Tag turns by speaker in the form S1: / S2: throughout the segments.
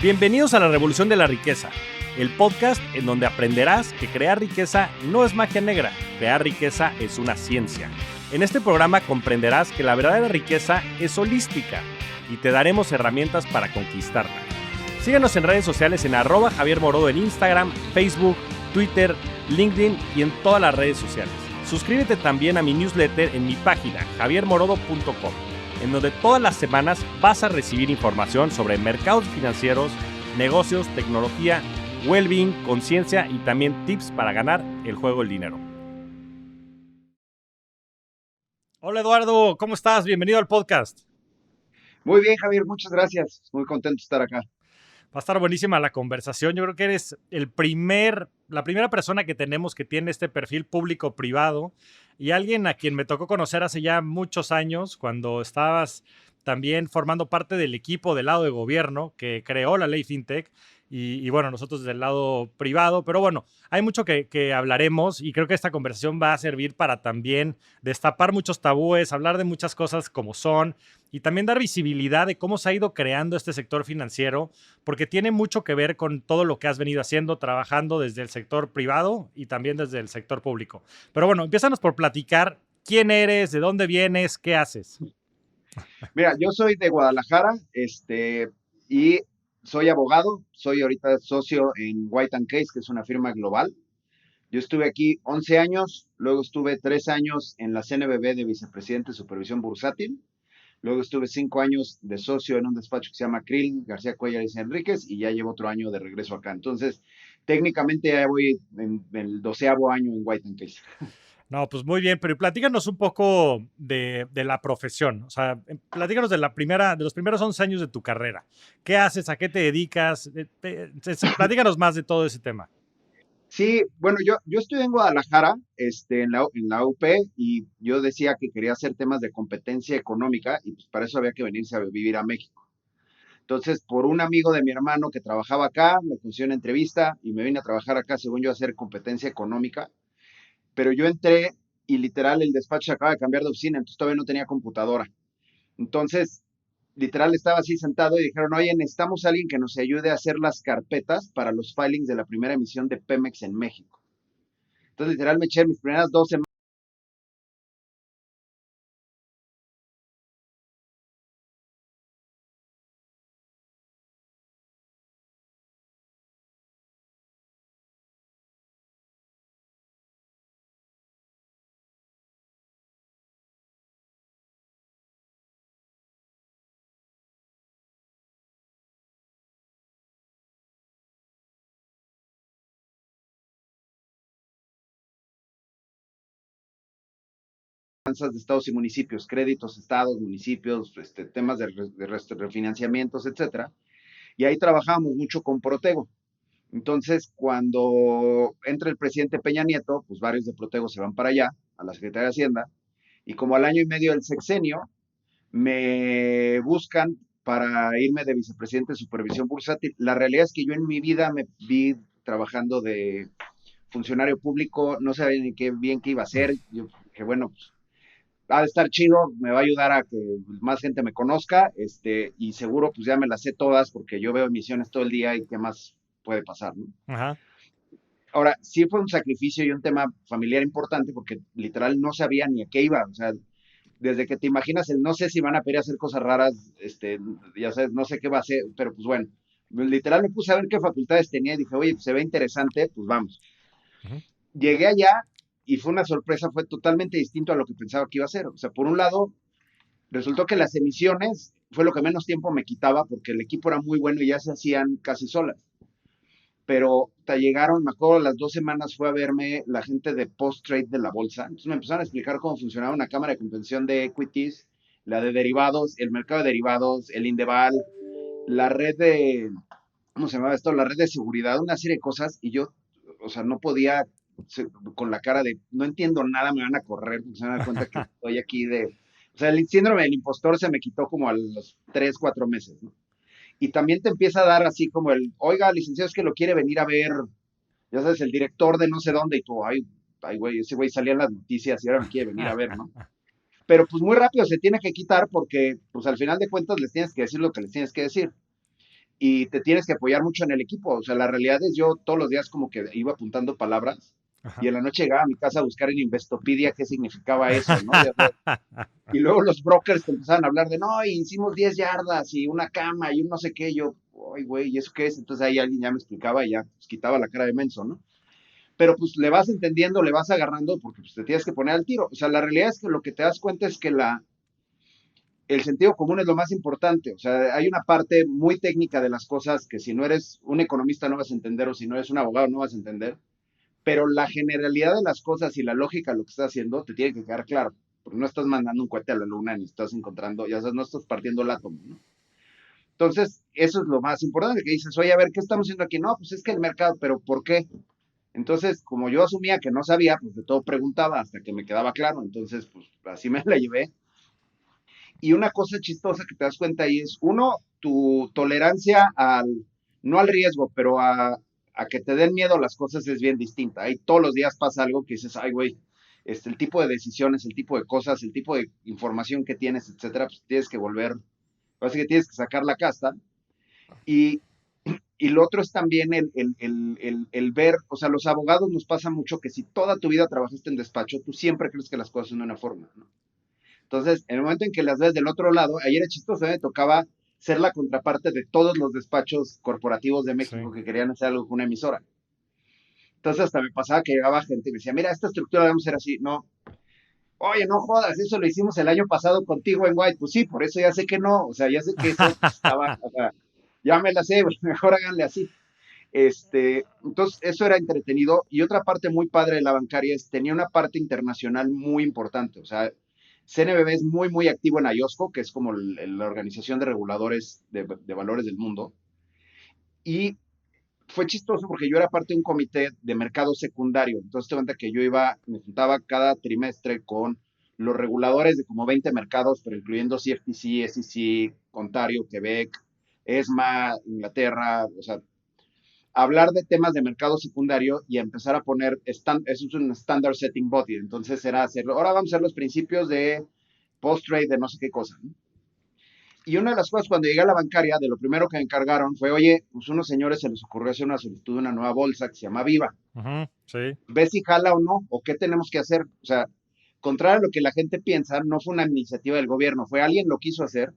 S1: Bienvenidos a la Revolución de la Riqueza, el podcast en donde aprenderás que crear riqueza no es magia negra, crear riqueza es una ciencia. En este programa comprenderás que la verdadera riqueza es holística y te daremos herramientas para conquistarla. Síguenos en redes sociales en @JavierMorodo en Instagram, Facebook, Twitter, LinkedIn y en todas las redes sociales. Suscríbete también a mi newsletter en mi página javiermorodo.com, en donde todas las semanas vas a recibir información sobre mercados financieros, negocios, tecnología, well-being, conciencia y también tips para ganar el juego del dinero. Hola Eduardo, ¿cómo estás? Bienvenido al podcast.
S2: Muy bien, Javier, muchas gracias. Muy contento de estar acá.
S1: Va a estar buenísima la conversación. Yo creo que eres la primera persona que tenemos que tiene este perfil público-privado y alguien a quien me tocó conocer hace ya muchos años cuando estabas también formando parte del equipo del lado de gobierno que creó la ley FinTech y bueno, nosotros del lado privado, pero bueno, hay mucho que hablaremos y creo que esta conversación va a servir para también destapar muchos tabúes, hablar de muchas cosas como son y también dar visibilidad de cómo se ha ido creando este sector financiero, porque tiene mucho que ver con todo lo que has venido haciendo, trabajando desde el sector privado y también desde el sector público. Pero bueno, empiezanos por platicar quién eres, de dónde vienes, qué haces.
S2: Mira, yo soy de Guadalajara, y soy abogado. Soy ahorita socio en White Case, que es una firma global. Yo estuve aquí 11 años, luego estuve 3 años en la CNBB de vicepresidente de supervisión bursátil. Luego estuve 5 años de socio en un despacho que se llama Krill, García Cuellar y Enríquez, y ya llevo otro año de regreso acá. Entonces, técnicamente ya voy en el 12º año en White Case.
S1: No, pues muy bien, pero platícanos un poco de la profesión. O sea, platícanos de los primeros 11 años de tu carrera. ¿Qué haces? ¿A qué te dedicas? Platícanos más de todo ese tema.
S2: Sí, bueno, yo estoy en Guadalajara, en la UP, y yo decía que quería hacer temas de competencia económica, y pues para eso había que venirse a vivir a México. Entonces, por un amigo de mi hermano que trabajaba acá, me consiguió una entrevista y me vine a trabajar acá, según yo, a hacer competencia económica. Pero yo entré y literal el despacho se acaba de cambiar de oficina, entonces todavía no tenía computadora. Entonces, literal estaba así sentado y dijeron, oye, necesitamos a alguien que nos ayude a hacer las carpetas para los filings de la primera emisión de Pemex en México. Entonces, literal, me eché mis primeras 2 semanas de estados y municipios, créditos, estados, municipios, temas de refinanciamientos, etcétera. Y ahí trabajábamos mucho con Protego. Entonces, cuando entra el presidente Peña Nieto, pues varios de Protego se van para allá, a la Secretaría de Hacienda, y como al año y medio del sexenio, me buscan para irme de vicepresidente de supervisión bursátil. La realidad es que yo en mi vida me vi trabajando de funcionario público, no sabía ni qué bien qué iba a hacer. Yo dije, bueno, pues ha de estar chido, me va a ayudar a que más gente me conozca, y seguro pues ya me las sé todas porque yo veo emisiones todo el día y qué más puede pasar, ¿no?
S1: Ajá.
S2: Ahora, sí fue un sacrificio y un tema familiar importante porque literal no sabía ni a qué iba, o sea, desde que te imaginas el no sé si van a pedir hacer cosas raras, ya sabes, no sé qué va a hacer, pero pues bueno, literal me puse a ver qué facultades tenía y dije, oye, pues se ve interesante, pues vamos.
S1: Uh-huh.
S2: Llegué allá y fue una sorpresa, fue totalmente distinto a lo que pensaba que iba a ser. O sea, por un lado, resultó que las emisiones fue lo que menos tiempo me quitaba porque el equipo era muy bueno y ya se hacían casi solas. Pero te llegaron, me acuerdo, las 2 semanas fue a verme la gente de post-trade de la bolsa. Entonces me empezaron a explicar cómo funcionaba una cámara de compensación de equities, la de derivados, el mercado de derivados, el Indeval, la red de, ¿cómo se llamaba esto? La red de seguridad, una serie de cosas. Y yo, o sea, no podía, con la cara de, no entiendo nada, me van a correr, porque se van a dar cuenta que estoy aquí de... O sea, el síndrome del impostor se me quitó como a los 3, 4 meses, ¿no? Y también te empieza a dar así como el, oiga, licenciado, es que lo quiere venir a ver, ya sabes, el director de no sé dónde, y tú, ay, güey, ese güey salía en las noticias y ahora me quiere venir a ver, ¿no? Pero pues muy rápido se tiene que quitar porque, pues al final de cuentas les tienes que decir lo que les tienes que decir. y te tienes que apoyar mucho en el equipo. O sea, la realidad es yo todos los días como que iba apuntando palabras y
S1: Ajá.
S2: en la noche llegaba a mi casa a buscar en Investopedia qué significaba eso, ¿no? Y luego los brokers te empezaban a hablar de, no, y hicimos 10 yardas y una cama y un no sé qué. Y yo, ay, güey, ¿y eso qué es? Entonces ahí alguien ya me explicaba y ya pues, quitaba la cara de menso, ¿no? Pero pues le vas entendiendo, le vas agarrando porque pues, te tienes que poner al tiro. O sea, la realidad es que lo que te das cuenta es que el sentido común es lo más importante. O sea, hay una parte muy técnica de las cosas que si no eres un economista no vas a entender o si no eres un abogado no vas a entender, pero la generalidad de las cosas y la lógica de lo que estás haciendo te tiene que quedar claro, porque no estás mandando un cohete a la luna ni estás encontrando, ya sabes, no estás partiendo el átomo, ¿no? Entonces, eso es lo más importante, que dices, oye, a ver, ¿qué estamos haciendo aquí? No, pues es que el mercado, pero ¿por qué? Entonces, como yo asumía que no sabía, pues de todo preguntaba hasta que me quedaba claro, entonces, pues así me la llevé. Y una cosa chistosa que te das cuenta ahí es, uno, tu tolerancia no al riesgo, pero a que te den miedo las cosas es bien distinta. Ahí todos los días pasa algo que dices, ay, güey, el tipo de decisiones, el tipo de cosas, el tipo de información que tienes, etcétera, pues tienes que volver, parece que tienes que sacar la casta. Y, y lo otro es también el ver, o sea, los abogados nos pasa mucho que si toda tu vida trabajaste en despacho, tú siempre crees que las cosas son de una forma, ¿no? Entonces, en el momento en que las ves del otro lado, ayer era chistoso, me tocaba ser la contraparte de todos los despachos corporativos de
S1: Sí.
S2: México que querían hacer algo con una emisora. Entonces, hasta me pasaba que llegaba gente y me decía, mira, esta estructura la vamos a hacer así. No, oye, no jodas, eso lo hicimos el año pasado contigo en White. Pues sí, por eso ya sé que no, o sea, ya sé que eso pues, estaba, o sea, ya me la sé, mejor háganle así. Entonces, eso era entretenido. Y otra parte muy padre de la bancaria es, tenía una parte internacional muy importante. O sea, CNBB es muy, muy activo en IOSCO, que es como la organización de reguladores de valores del mundo. Y fue chistoso porque yo era parte de un comité de mercado secundario. Entonces, te cuenta que yo me juntaba cada trimestre con los reguladores de como 20 mercados, pero incluyendo CFTC, SEC, Ontario, Quebec, ESMA, Inglaterra, o sea, hablar de temas de mercado secundario y empezar a poner, eso es un standard setting body, entonces era hacerlo, ahora vamos a hacer los principios de post-trade de no sé qué cosa, ¿no? Y una de las cosas cuando llegué a la bancaria, de lo primero que me encargaron fue, oye, pues unos señores se les ocurrió hacer una solicitud de una nueva bolsa que se llama Viva.
S1: Ujú, sí.
S2: ¿Ves si jala o no? ¿O qué tenemos que hacer? O sea, contrario a lo que la gente piensa, no fue una iniciativa del gobierno, fue alguien lo quiso hacer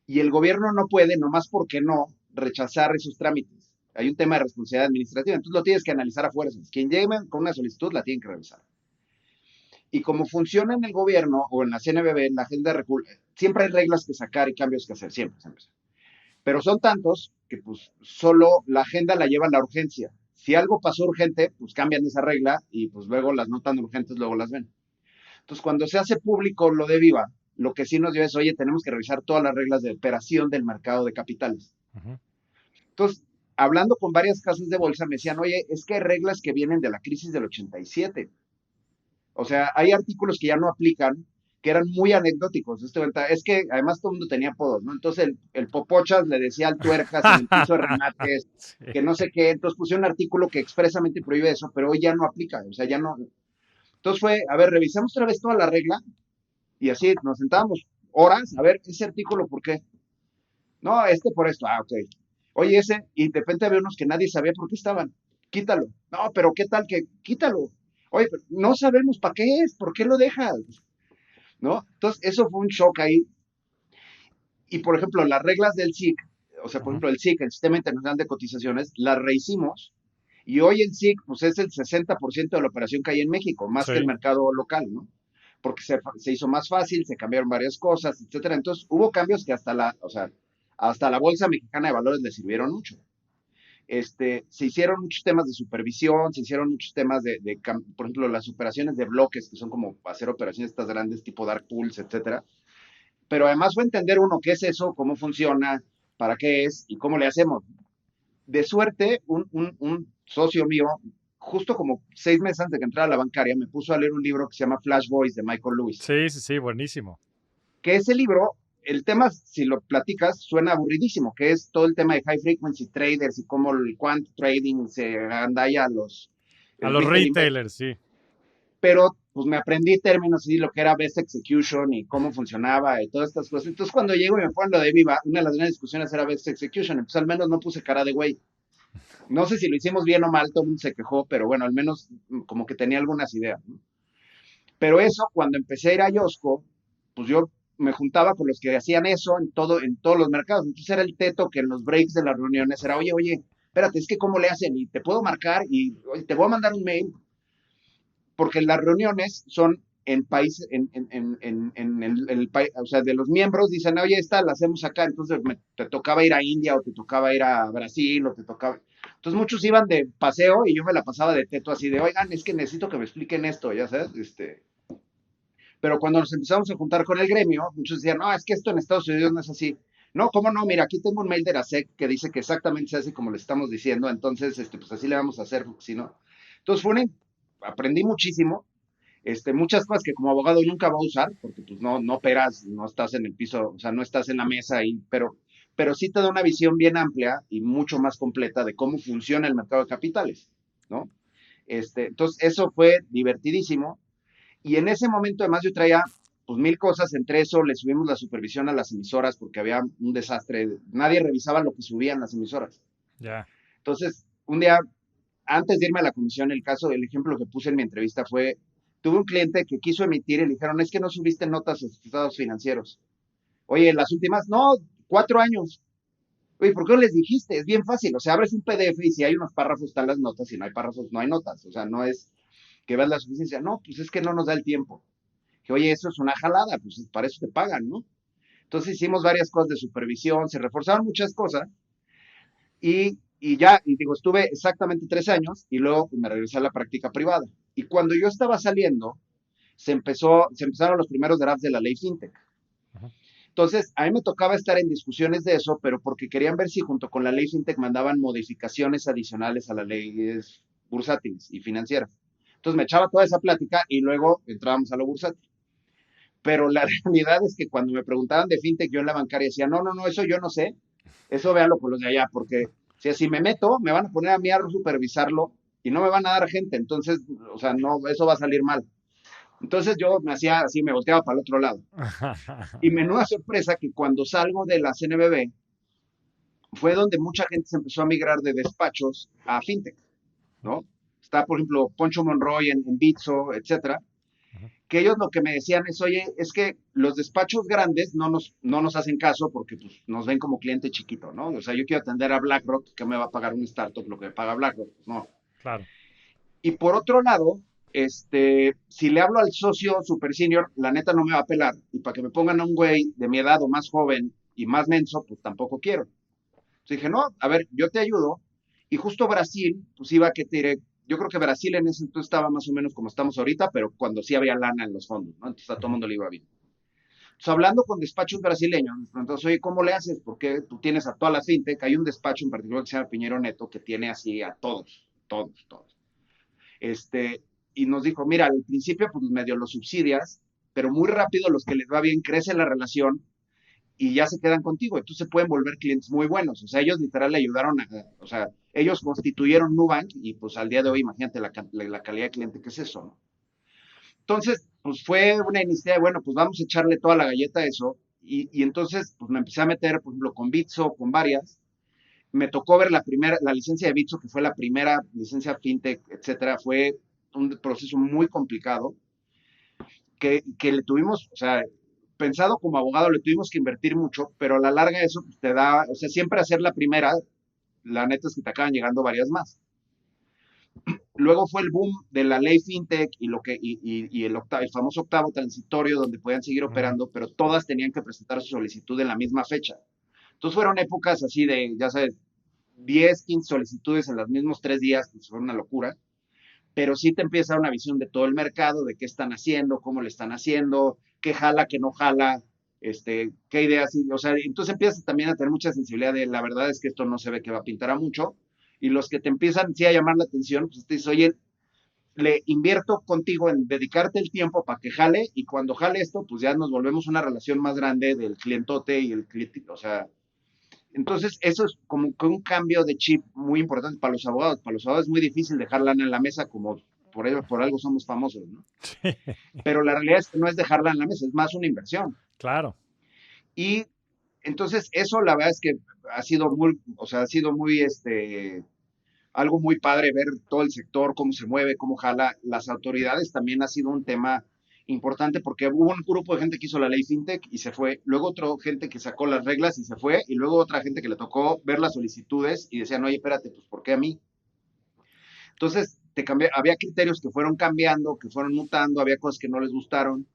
S2: y el gobierno no puede, nomás porque no, rechazar esos trámites. Hay un tema de responsabilidad administrativa, entonces lo tienes que analizar a fuerzas. Quien llegue con una solicitud la tiene que revisar. Y como funciona en el gobierno o en la CNBB, en la agenda de siempre hay reglas que sacar y cambios que hacer, siempre, siempre. Pero son tantos que pues solo la agenda la lleva la urgencia. Si algo pasó urgente, pues cambian esa regla y pues luego las no tan urgentes luego las ven. Entonces, cuando se hace público lo de Viva, lo que sí nos dio es, oye, tenemos que revisar todas las reglas de operación del mercado de capitales.
S1: Ujú.
S2: Entonces, hablando con varias casas de bolsa, me decían, oye, es que hay reglas que vienen de la crisis del 87. O sea, hay artículos que ya no aplican, que eran muy anecdóticos. Es que además todo el mundo tenía apodos, ¿no? Entonces el Popochas le decía al Tuercas en el piso de remates,
S1: Sí.
S2: que no sé qué. Entonces puse un artículo que expresamente prohíbe eso, pero hoy ya no aplica. O sea, ya no. Entonces fue, a ver, revisamos otra vez toda la regla y así nos sentábamos horas, a ver, ese artículo, ¿por qué? No, por esto, ok. Oye, y de repente había unos que nadie sabía por qué estaban. Quítalo. No, pero ¿qué tal que quítalo? Oye, pero no sabemos para qué es, ¿por qué lo dejas? ¿No? Entonces, eso fue un shock ahí. Y, por ejemplo, las reglas del SIC, o sea, por
S1: Ujú.
S2: ejemplo, el SIC, el Sistema Internacional de Cotizaciones, las rehicimos y hoy el SIC, pues es el 60% de la operación que hay en México, más que el
S1: Sí.
S2: mercado local, ¿no? Porque se hizo más fácil, se cambiaron varias cosas, etcétera. Entonces, hubo cambios que hasta la Bolsa Mexicana de Valores le sirvieron mucho. Se hicieron muchos temas de supervisión, se hicieron muchos temas por ejemplo, las operaciones de bloques, que son como hacer operaciones estas grandes tipo dark pools, etcétera. Pero además fue entender uno qué es eso, cómo funciona, para qué es y cómo le hacemos. De suerte, un socio mío, justo como 6 meses antes de que entrara a la bancaria, me puso a leer un libro que se llama Flash Boys de Michael Lewis.
S1: Sí, sí, sí, buenísimo.
S2: Que ese libro, el tema, si lo platicas, suena aburridísimo, que es todo el tema de high frequency traders y cómo el quant trading se anda ya a los
S1: A
S2: el
S1: los
S2: retail investment.
S1: retailers, sí.
S2: Pero pues me aprendí términos así, lo que era best execution y cómo funcionaba y todas estas cosas. Entonces cuando llego y me ponen lo de Viva, una de las grandes discusiones era best execution, entonces al menos no puse cara de güey. No sé si lo hicimos bien o mal, todo el mundo se quejó, pero bueno, al menos como que tenía algunas ideas, ¿no? Pero eso, cuando empecé a ir a Yosco, pues yo me juntaba con los que hacían eso en todos los mercados. Entonces era el teto que en los breaks de las reuniones era, oye, espérate, es que cómo le hacen y te puedo marcar y oye, te voy a mandar un mail, porque las reuniones son en países, en el país, o sea, de los miembros dicen, oye, esta la hacemos acá, entonces te tocaba ir a India o te tocaba ir a Brasil o te tocaba. Entonces muchos iban de paseo y yo me la pasaba de teto así de, oigan, es que necesito que me expliquen esto, ya sabes, pero cuando nos empezamos a juntar con el gremio, muchos decían, no, es que esto en Estados Unidos no es así. No, ¿cómo no? Mira, aquí tengo un mail de la SEC que dice que exactamente se hace como le estamos diciendo, entonces, pues así le vamos a hacer, porque si no. Entonces, aprendí muchísimo, muchas cosas que como abogado nunca va a usar, porque pues no operas, no estás en el piso, o sea, no estás en la mesa ahí, pero sí te da una visión bien amplia y mucho más completa de cómo funciona el mercado de capitales, ¿no? Entonces, eso fue divertidísimo. Y en ese momento, además, yo traía pues mil cosas, entre eso le subimos la supervisión a las emisoras porque había un desastre, nadie revisaba lo que subían las emisoras.
S1: Ya.
S2: Entonces, un día, antes de irme a la comisión, el ejemplo que puse en mi entrevista fue, tuve un cliente que quiso emitir y le dijeron, es que no subiste notas a sus estados financieros. Oye, las últimas, no, 4 años. Oye, ¿por qué no les dijiste? Es bien fácil, o sea, abres un PDF y si hay unos párrafos están las notas, si no hay párrafos no hay notas, o sea, no es que veas la suficiencia, no, pues es que no nos da el tiempo. Que oye, eso es una jalada, pues para eso te pagan, ¿no? Entonces hicimos varias cosas de supervisión, se reforzaron muchas cosas y ya, y digo, estuve exactamente 3 años y luego pues, me regresé a la práctica privada. Y cuando yo estaba saliendo, se empezaron los primeros drafts de la ley FinTech.
S1: Ajá.
S2: Entonces, a mí me tocaba estar en discusiones de eso, pero porque querían ver si junto con la ley FinTech mandaban modificaciones adicionales a las leyes bursátiles y financieras. Entonces me echaba toda esa plática y luego entrábamos a lo bursátil. Pero la realidad es que cuando me preguntaban de fintech, yo en la bancaria decía, no, eso yo no sé, eso véanlo por los de allá, porque si me meto, me van a poner a mí a supervisarlo y no me van a dar gente, entonces, o sea, no, eso va a salir mal. Entonces yo me hacía así, me volteaba para el otro lado. Y menuda sorpresa que cuando salgo de la CNBB, fue donde mucha gente se empezó a migrar de despachos a fintech, ¿no? Está, por ejemplo, Poncho Monroy en Bitso, etcétera, que ellos lo que me decían es, oye, es que los despachos grandes no nos hacen caso porque pues, nos ven como cliente chiquito, ¿no? O sea, yo quiero atender a BlackRock, que me va a pagar un startup lo que me paga BlackRock, no.
S1: Claro.
S2: Y por otro lado, si le hablo al socio super senior, la neta no me va a pelar. Y para que me pongan a un güey de mi edad o más joven y más menso, pues tampoco quiero. Entonces dije, no, a ver, yo te ayudo. Y justo Brasil, pues iba a que te diré, yo creo que Brasil en ese entonces estaba más o menos como estamos ahorita, pero cuando sí había lana en los fondos, ¿no? Entonces a todo el mundo le iba bien. Entonces, hablando con despachos brasileños, entonces, oye, ¿cómo le haces? Porque tú tienes a toda la fintech, hay un despacho en particular que se llama Piñero Neto, que tiene así a todos, todos, todos. Y nos dijo, mira, al principio pues medio lo subsidias, pero muy rápido los que les va bien, crece la relación y ya se quedan contigo. Entonces se pueden volver clientes muy buenos. O sea, ellos literal le ayudaron o sea, ellos constituyeron Nubank y pues al día de hoy, imagínate la calidad de cliente que es eso, ¿no? Entonces, pues fue una iniciativa de, bueno, pues vamos a echarle toda la galleta a eso. Y entonces, pues me empecé a meter, por ejemplo, con Bitso, con varias. Me tocó ver la licencia de Bitso, que fue la primera licencia fintech, etcétera. Fue un proceso muy complicado que le tuvimos, o sea, pensado como abogado, le tuvimos que invertir mucho, pero a la larga eso pues, te da, o sea, siempre hacer la primera, la neta es que te acaban llegando varias más. Luego fue el boom de la ley fintech y el famoso octavo transitorio donde podían seguir
S1: Ujú.
S2: operando, pero todas tenían que presentar su solicitud en la misma fecha. Entonces fueron épocas así de, ya sabes, 10, 15 solicitudes en los mismos 3 días, que fue una locura, pero sí te empieza a dar una visión de todo el mercado, de qué están haciendo, cómo le están haciendo, qué jala, qué no jala, qué ideas, o sea, entonces empiezas también a tener mucha sensibilidad de la verdad es que esto no se ve que va a pintar a mucho, y los que te empiezan sí a llamar la atención, pues te dices, oye, le invierto contigo en dedicarte el tiempo para que jale, y cuando jale esto, pues ya nos volvemos una relación más grande del clientote y el cliente, o sea, entonces, eso es como que un cambio de chip muy importante para los abogados. Para los abogados es muy difícil dejar lana en la mesa como por algo somos famosos, ¿no? Pero la realidad es que no es dejarla en la mesa, es más una inversión.
S1: Claro,
S2: Y entonces eso la verdad es que ha sido muy, o sea, ha sido muy, algo muy padre ver todo el sector, cómo se mueve, cómo jala. Las autoridades también ha sido un tema importante porque hubo un grupo de gente que hizo la ley FinTech y se fue, luego otra gente que sacó las reglas y se fue, y luego otra gente que le tocó ver las solicitudes y decían, oye, espérate, pues ¿por qué a mí? Entonces, había criterios que fueron cambiando, que fueron mutando, había cosas que no les gustaron,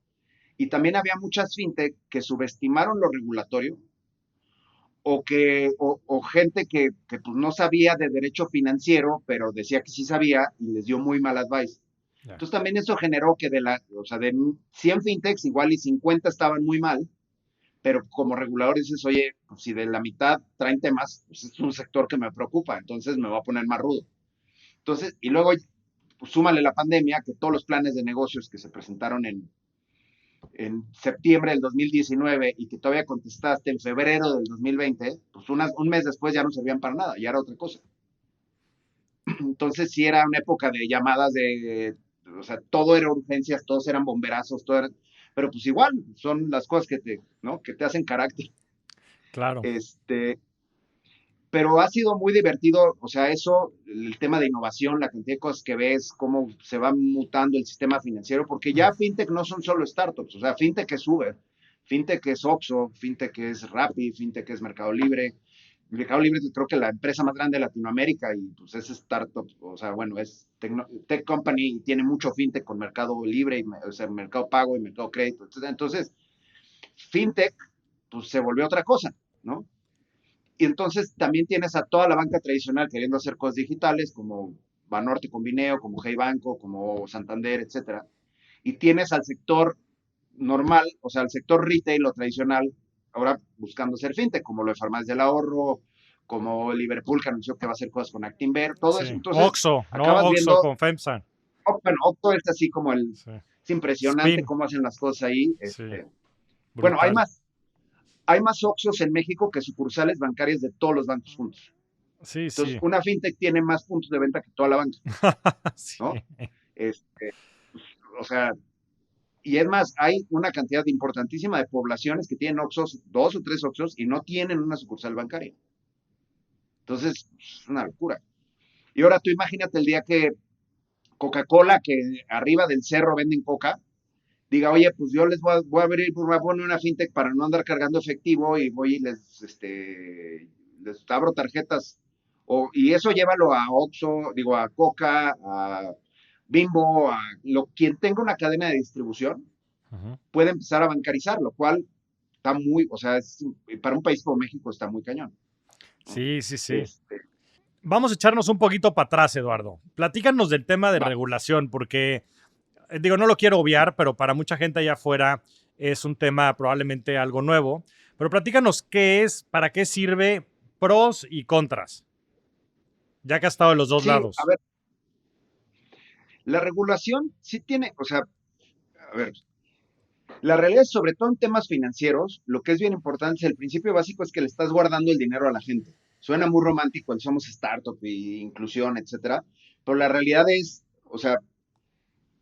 S2: y también había muchas FinTech que subestimaron lo regulatorio o gente que pues no sabía de derecho financiero, pero decía que sí sabía y les dio muy mal advice.
S1: ya,
S2: Entonces también eso generó que o sea, de 100 fintechs igual y 50 estaban muy mal, pero como regulador dices, oye, pues si de la mitad traen temas, pues es un sector que me preocupa, entonces me va a poner más rudo. Entonces, y luego pues, súmale la pandemia, que todos los planes de negocios que se presentaron en septiembre del 2019 y que todavía contestaste en febrero del 2020, pues un mes después ya no servían para nada, ya era otra cosa. Entonces sí era una época de llamadas o sea, todo era urgencias, todos eran bomberazos, pero pues igual son las cosas ¿no? Que te hacen carácter.
S1: claro.
S2: Este, pero ha sido muy divertido, o sea, eso, el tema de innovación, la cantidad de cosas que ves, cómo se va mutando el sistema financiero, porque ya FinTech no son solo startups, o sea, FinTech es Uber, FinTech es Oxxo, FinTech es Rappi, FinTech es Mercado Libre. Mercado Libre es creo que la empresa más grande de Latinoamérica y pues es startup, o sea, bueno, es tech company y tiene mucho FinTech con Mercado Libre, o sea, Mercado Pago y Mercado Crédito, etc. Entonces, FinTech, pues se volvió otra cosa, ¿no? Y entonces también tienes a toda la banca tradicional queriendo hacer cosas digitales, como Banorte con Bineo, como Hey Banco, como Santander, etcétera. Y tienes al sector normal, o sea, al sector retail o tradicional, ahora buscando ser fintech, como lo de Farmacias del Ahorro, como Liverpool que anunció que va a hacer cosas con Actinver, todo eso.
S1: Sí.
S2: Entonces,
S1: Oxo, ¿no?
S2: acabas
S1: Oxo
S2: viendo,
S1: con FEMSA.
S2: bueno, Octo es así como
S1: Sí.
S2: es impresionante
S1: Spin.
S2: cómo hacen las cosas ahí.
S1: Sí.
S2: Bueno,
S1: Brutal.
S2: hay más Oxos en México que sucursales bancarias de todos los bancos juntos.
S1: Sí,
S2: Entonces,
S1: sí.
S2: una fintech tiene más puntos de venta que toda la banca, ¿no?
S1: Sí.
S2: Este, o sea, y es más, hay una cantidad importantísima de poblaciones que tienen Oxos, 2 o 3 Oxos, y no tienen una sucursal bancaria. Entonces, es una locura. Y ahora tú imagínate el día que Coca-Cola, que arriba del cerro venden coca, diga, oye, pues yo voy a abrir, voy a poner una fintech para no andar cargando efectivo y voy y les abro tarjetas. Y eso llévalo a Oxxo, digo, a Coca, a Bimbo, quien tenga una cadena de distribución,
S1: Ujú.
S2: puede empezar a bancarizar, lo cual está muy, o sea, para un país como México está muy cañón, ¿no?
S1: Sí, sí, sí.
S2: Este,
S1: Vamos a echarnos un poquito para atrás, Eduardo. Platícanos del tema de
S2: va,
S1: regulación, porque digo, no lo quiero obviar, pero para mucha gente allá afuera es un tema probablemente algo nuevo. Pero platícanos qué es, para qué sirve, pros y contras, ya que ha estado en los dos
S2: sí, a
S1: lados.
S2: ver, la regulación sí tiene, o sea, a ver, la realidad es, sobre todo en temas financieros, lo que es bien importante, el principio básico es que le estás guardando el dinero a la gente. Suena muy romántico el somos startup y inclusión, etcétera, pero la realidad es, o sea,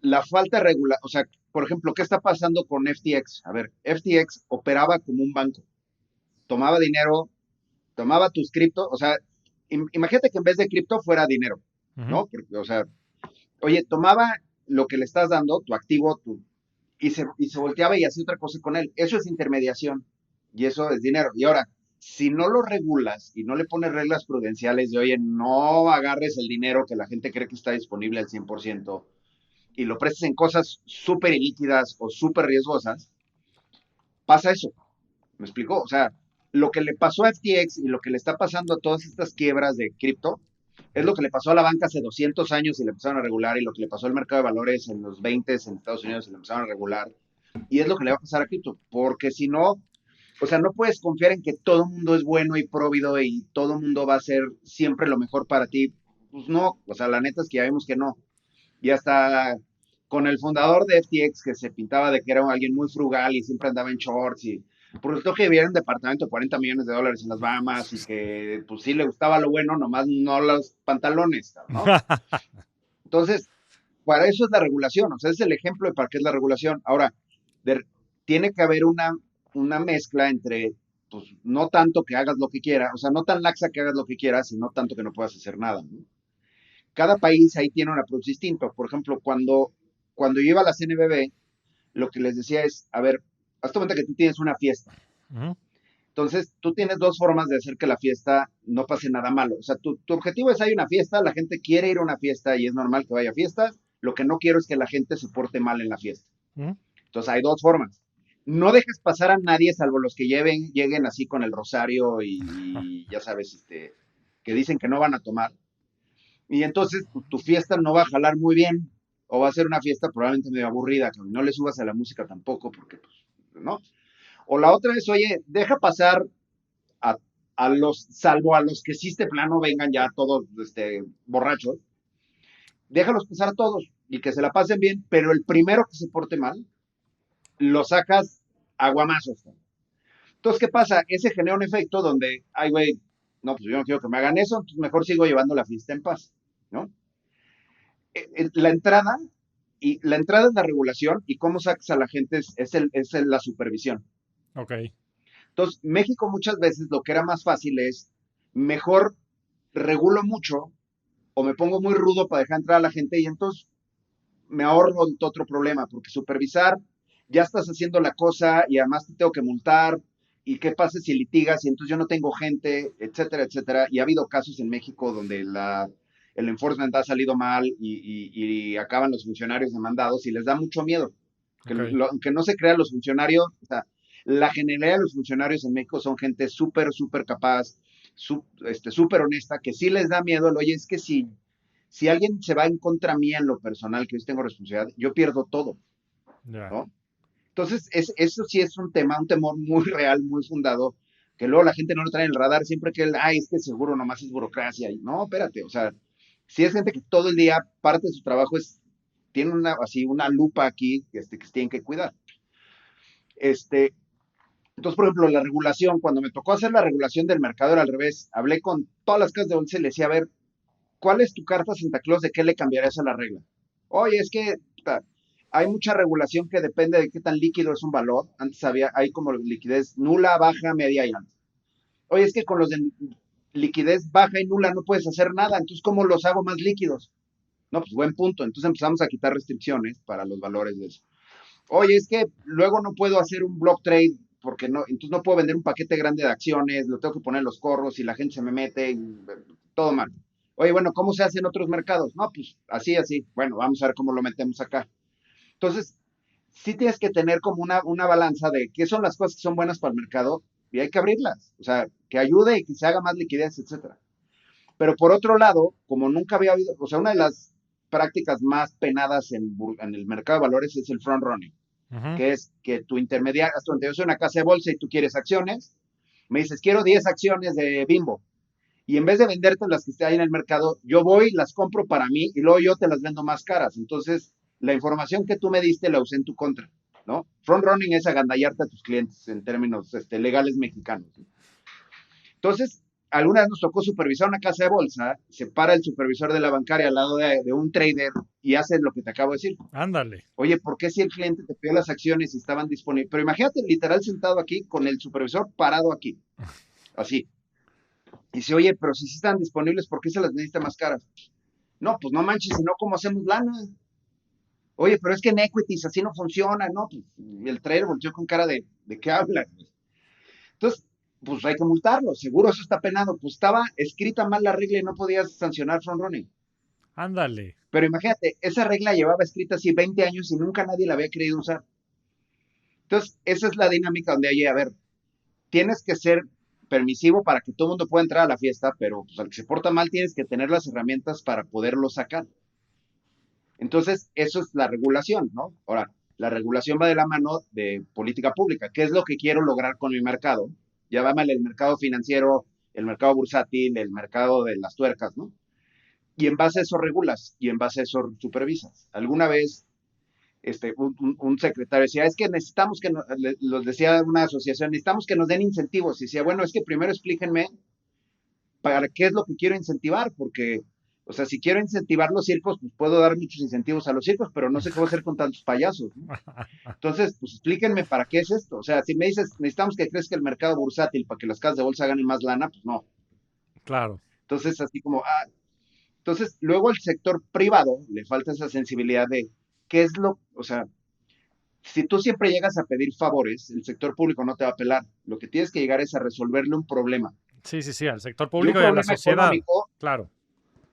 S2: la falta de regulación, o sea, por ejemplo, ¿qué está pasando con FTX? A ver, FTX operaba como un banco, tomaba dinero, tomaba tus cripto, o sea, imagínate que en vez de cripto fuera dinero,
S1: Uh -huh.
S2: ¿no? Porque, o sea, oye, tomaba lo que le estás dando, tu activo, y se volteaba y hacía otra cosa con él. Eso es intermediación y eso es dinero. Y ahora, si no lo regulas y no le pones reglas prudenciales de, oye, no agarres el dinero que la gente cree que está disponible al 100% y lo prestes en cosas súper ilíquidas o súper riesgosas, pasa eso. ¿Me explicó? O sea, lo que le pasó a FTX y lo que le está pasando a todas estas quiebras de cripto es lo que le pasó a la banca hace 200 años y le empezaron a regular, y lo que le pasó al mercado de valores en los 20 en Estados Unidos y le empezaron a regular, y es lo que le va a pasar a cripto, porque si no, o sea, no puedes confiar en que todo el mundo es bueno y próvido y todo el mundo va a ser siempre lo mejor para ti. Pues no, o sea, la neta es que ya vimos que no. Y hasta con el fundador de FTX, que se pintaba de que era alguien muy frugal y siempre andaba en shorts, y por resultó que vivía en un departamento de $40 millones en las Bahamas y que pues sí le gustaba lo bueno, nomás no los pantalones, ¿no? Entonces, para eso es la regulación, o sea, es el ejemplo de para qué es la regulación. Ahora, de- tiene que haber una mezcla entre, pues, no tanto que hagas lo que quieras, o sea, no tan laxa que hagas lo que quieras, y no tanto que no puedas hacer nada, ¿no? Cada país ahí tiene un approach distinto. Por ejemplo, cuando yo iba a la CNBB, lo que les decía es, a ver, hazte cuenta que tú tienes una fiesta.
S1: Ujú.
S2: Entonces, tú tienes dos formas de hacer que la fiesta no pase nada malo. O sea, tu objetivo es, hay una fiesta, la gente quiere ir a una fiesta y es normal que vaya a fiestas. Lo que no quiero es que la gente se porte mal en la fiesta.
S1: Ujú.
S2: Entonces, hay dos formas. No dejes pasar a nadie, salvo los que lleguen así con el rosario y ya sabes, que dicen que no van a tomar. Y entonces tu fiesta no va a jalar muy bien, o va a ser una fiesta probablemente medio aburrida, que no le subas a la música tampoco, porque pues, ¿no? O la otra es, oye, deja pasar a, salvo a los que sí este plano vengan ya todos borrachos, déjalos pasar a todos y que se la pasen bien, pero el primero que se porte mal, lo sacas a guamazos. Entonces, ¿qué pasa? Ese genera un efecto donde, ay, güey, no, pues yo no quiero que me hagan eso, entonces mejor sigo llevando la fiesta en paz, ¿no? La entrada la entrada es la regulación y cómo sacas a la gente la supervisión.
S1: Ok.
S2: Entonces, México muchas veces lo que era más fácil es mejor regulo mucho o me pongo muy rudo para dejar entrar a la gente y entonces me ahorro otro problema, porque supervisar, ya estás haciendo la cosa y además te tengo que multar y qué pasa si litigas y entonces yo no tengo gente, etcétera, etcétera. Y ha habido casos en México donde el enforcement ha salido mal y acaban los funcionarios demandados y les da mucho miedo. Que
S1: Ok.
S2: aunque no se crean los funcionarios, o sea, la generalidad de los funcionarios en México son gente súper, súper capaz, súper honesta, que sí les da miedo. Oye, es que si alguien se va en contra mía en lo personal, que yo tengo responsabilidad, yo pierdo todo,
S1: Ya.
S2: ¿no? Entonces, eso sí es un tema, un temor muy real, muy fundado, que luego la gente no lo trae en el radar, siempre que, ay, es que seguro nomás es burocracia. Y no, espérate, o sea, si es gente que todo el día, parte de su trabajo tiene una lupa aquí que tienen que cuidar. Este, entonces, por ejemplo, la regulación, cuando me tocó hacer la regulación del mercado era al revés, hablé con todas las casas de bolsa y le decía, a ver, ¿cuál es tu carta Santa Claus de qué le cambiarías a la regla? Oye, es que hay mucha regulación que depende de qué tan líquido es un valor. Antes hay como liquidez nula, baja, media y alta. Oye, es que con los de liquidez baja y nula no puedes hacer nada, entonces ¿cómo los hago más líquidos? No, pues buen punto. Entonces empezamos a quitar restricciones para los valores de eso. Oye, es que luego no puedo hacer un block trade porque no, entonces no puedo vender un paquete grande de acciones, lo tengo que poner en los corros y la gente se me mete, todo mal. Oye, bueno, ¿cómo se hace en otros mercados? No, pues así, así. Bueno, vamos a ver cómo lo metemos acá. Entonces, sí tienes que tener como una balanza de qué son las cosas que son buenas para el mercado y hay que abrirlas. O sea, que ayude y que se haga más liquidez, etcétera. Pero por otro lado, como nunca había habido, o sea, una de las prácticas más penadas en el mercado de valores es el front running,
S1: Ujú.
S2: que es que tu intermediario, yo soy una casa de bolsa y tú quieres acciones, me dices, quiero 10 acciones de Bimbo. Y en vez de venderte las que estén ahí en el mercado, yo voy, las compro para mí y luego yo te las vendo más caras. Entonces, la información que tú me diste la usé en tu contra, ¿no? Front running es agandallarte a tus clientes en términos legales mexicanos. Entonces, alguna vez nos tocó supervisar una casa de bolsa, se para el supervisor de la bancaria al lado de un trader y hace lo que te acabo de decir.
S1: Ándale.
S2: Oye, ¿por qué si el cliente te pidió las acciones y estaban disponibles? Pero imagínate literal sentado aquí con el supervisor parado aquí, así. Y dice, oye, pero si sí están disponibles, ¿por qué se las necesita más caras? No, pues no manches, si no, ¿cómo hacemos lana? Oye, pero es que en equities así no funciona, ¿no? Pues, el trader volteó con cara ¿de qué habla? Entonces, pues hay que multarlo, seguro eso está penado. Pues estaba escrita mal la regla y no podías sancionar front running.
S1: Ándale.
S2: Pero imagínate, esa regla llevaba escrita así 20 años y nunca nadie la había querido usar. Entonces, esa es la dinámica donde hay, a ver, tienes que ser permisivo para que todo el mundo pueda entrar a la fiesta, pero pues, al que se porta mal tienes que tener las herramientas para poderlo sacar. Entonces, eso es la regulación, ¿no? Ahora, la regulación va de la mano de política pública. ¿Qué es lo que quiero lograr con mi mercado? Llámale el mercado financiero, el mercado bursátil, el mercado de las tuercas, ¿no? Y en base a eso regulas y en base a eso supervisas. Alguna vez un secretario decía, es que necesitamos que, los decía una asociación, necesitamos que nos den incentivos. Y decía, bueno, es que primero explíquenme para qué es lo que quiero incentivar, porque, O sea, si quiero incentivar los circos, pues puedo dar muchos incentivos a los circos, pero no sé qué voy a hacer con tantos payasos, ¿no? Entonces, pues explíquenme para qué es esto. O sea, si me dices, necesitamos que crezca el mercado bursátil para que las casas de bolsa ganen más lana, pues no.
S1: Claro.
S2: Entonces, así como, entonces luego al sector privado le falta esa sensibilidad de qué es o sea, si tú siempre llegas a pedir favores, el sector público no te va a apelar. Lo que tienes que llegar es a resolverle un problema.
S1: Sí, sí, sí, al sector
S2: Y un
S1: público y a la
S2: problema
S1: sociedad.
S2: económico,
S1: Claro,